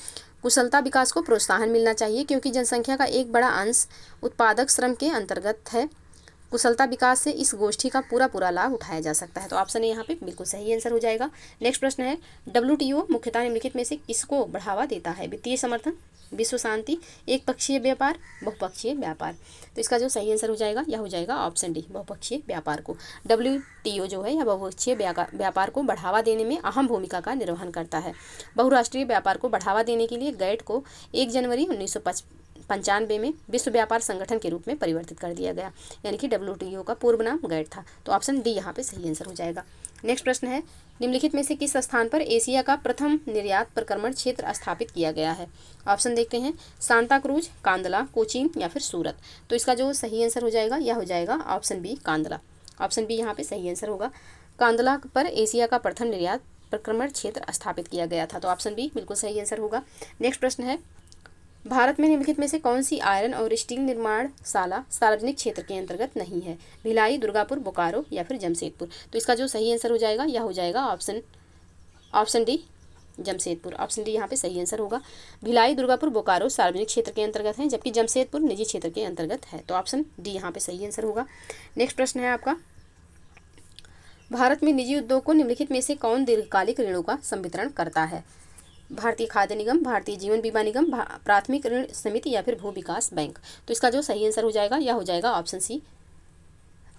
कुशलता विकास को प्रोत्साहन मिलना चाहिए, क्योंकि जनसंख्या का एक बड़ा अंश उत्पादक श्रम के अंतर्गत है। कुशलता विकास से इस गोष्ठी का पूरा लाभ उठाया जा सकता है। तो ऑप्शन ए यहाँ पे बिल्कुल सही आंसर हो जाएगा। नेक्स्ट प्रश्न है, WTO मुख्यतः निम्नलिखित में से किसको बढ़ावा देता है? वित्तीय समर्थन, विश्व शांति, एक पक्षीय व्यापार, बहुपक्षीय व्यापार? तो इसका जो सही आंसर हो जाएगा यह हो जाएगा ऑप्शन डी, बहुपक्षीय व्यापार को। WTO जो है यह बहुपक्षीय व्यापार को बढ़ावा देने में अहम भूमिका का निर्वहन करता है। बहुराष्ट्रीय व्यापार को बढ़ावा देने के लिए गैट को 1 जनवरी 1995 में विश्व व्यापार संगठन के रूप में परिवर्तित कर दिया गया, यानी कि WTO का पूर्व नाम गैट था। तो ऑप्शन डी यहाँ पे सही आंसर हो जाएगा। नेक्स्ट प्रश्न है, निम्नलिखित में से किस स्थान पर एशिया का प्रथम निर्यात प्रक्रमण क्षेत्र स्थापित किया गया है? ऑप्शन देखते हैं, सांता क्रूज, कांदला, कोचीन या फिर सूरत? तो इसका जो सही आंसर हो जाएगा यह हो जाएगा option B, Kandla. Option B यहाँ पे सही आंसर होगा। कांदला पर एशिया का प्रथम निर्यात प्रक्रमण क्षेत्र स्थापित किया गया था। तो ऑप्शन बी बिल्कुल सही आंसर होगा। नेक्स्ट प्रश्न है, भारत में निम्नलिखित में से कौन सी आयरन और स्टील निर्माणशाला सार्वजनिक क्षेत्र के अंतर्गत नहीं है? भिलाई, दुर्गापुर, बोकारो या फिर जमशेदपुर? तो इसका जो सही आंसर हो जाएगा यह हो जाएगा option D, Jamshedpur. Option D यहाँ पे सही आंसर होगा। भिलाई, दुर्गापुर, बोकारो सार्वजनिक क्षेत्र के अंतर्गत हैं, जबकि जमशेदपुर निजी क्षेत्र के अंतर्गत है। तो ऑप्शन डी यहाँ पे सही आंसर होगा। नेक्स्ट प्रश्न है आपका, भारत में निजी उद्योग को निम्नलिखित में से कौन दीर्घकालिक ऋणों का संवितरण करता है? भारतीय खाद्य निगम, भारतीय जीवन बीमा निगम, प्राथमिक ऋण समिति या फिर भू विकास बैंक? तो इसका जो सही आंसर हो जाएगा यह हो जाएगा ऑप्शन सी,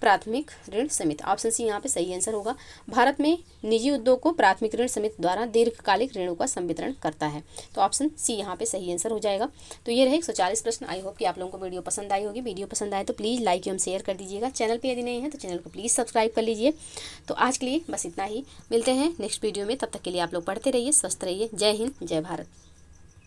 प्राथमिक ऋण समिति। ऑप्शन सी यहाँ पे सही आंसर होगा। भारत में निजी उद्योग को प्राथमिक ऋण समिति द्वारा दीर्घकालिक ऋणों का संवितरण करता है। तो ऑप्शन सी यहाँ पे सही आंसर हो जाएगा। तो ये रहे 140 प्रश्न। आई होप कि आप लोगों को वीडियो पसंद आई होगी। वीडियो पसंद आए तो प्लीज़ लाइक एवं शेयर कर दीजिएगा। चैनल पर यदि नहीं है तो चैनल को प्लीज़ सब्सक्राइब कर लीजिए। तो आज के लिए बस इतना ही, मिलते हैं नेक्स्ट वीडियो में। तब तक के लिए आप लोग पढ़ते रहिए, स्वस्थ रहिए। जय हिंद, जय भारत।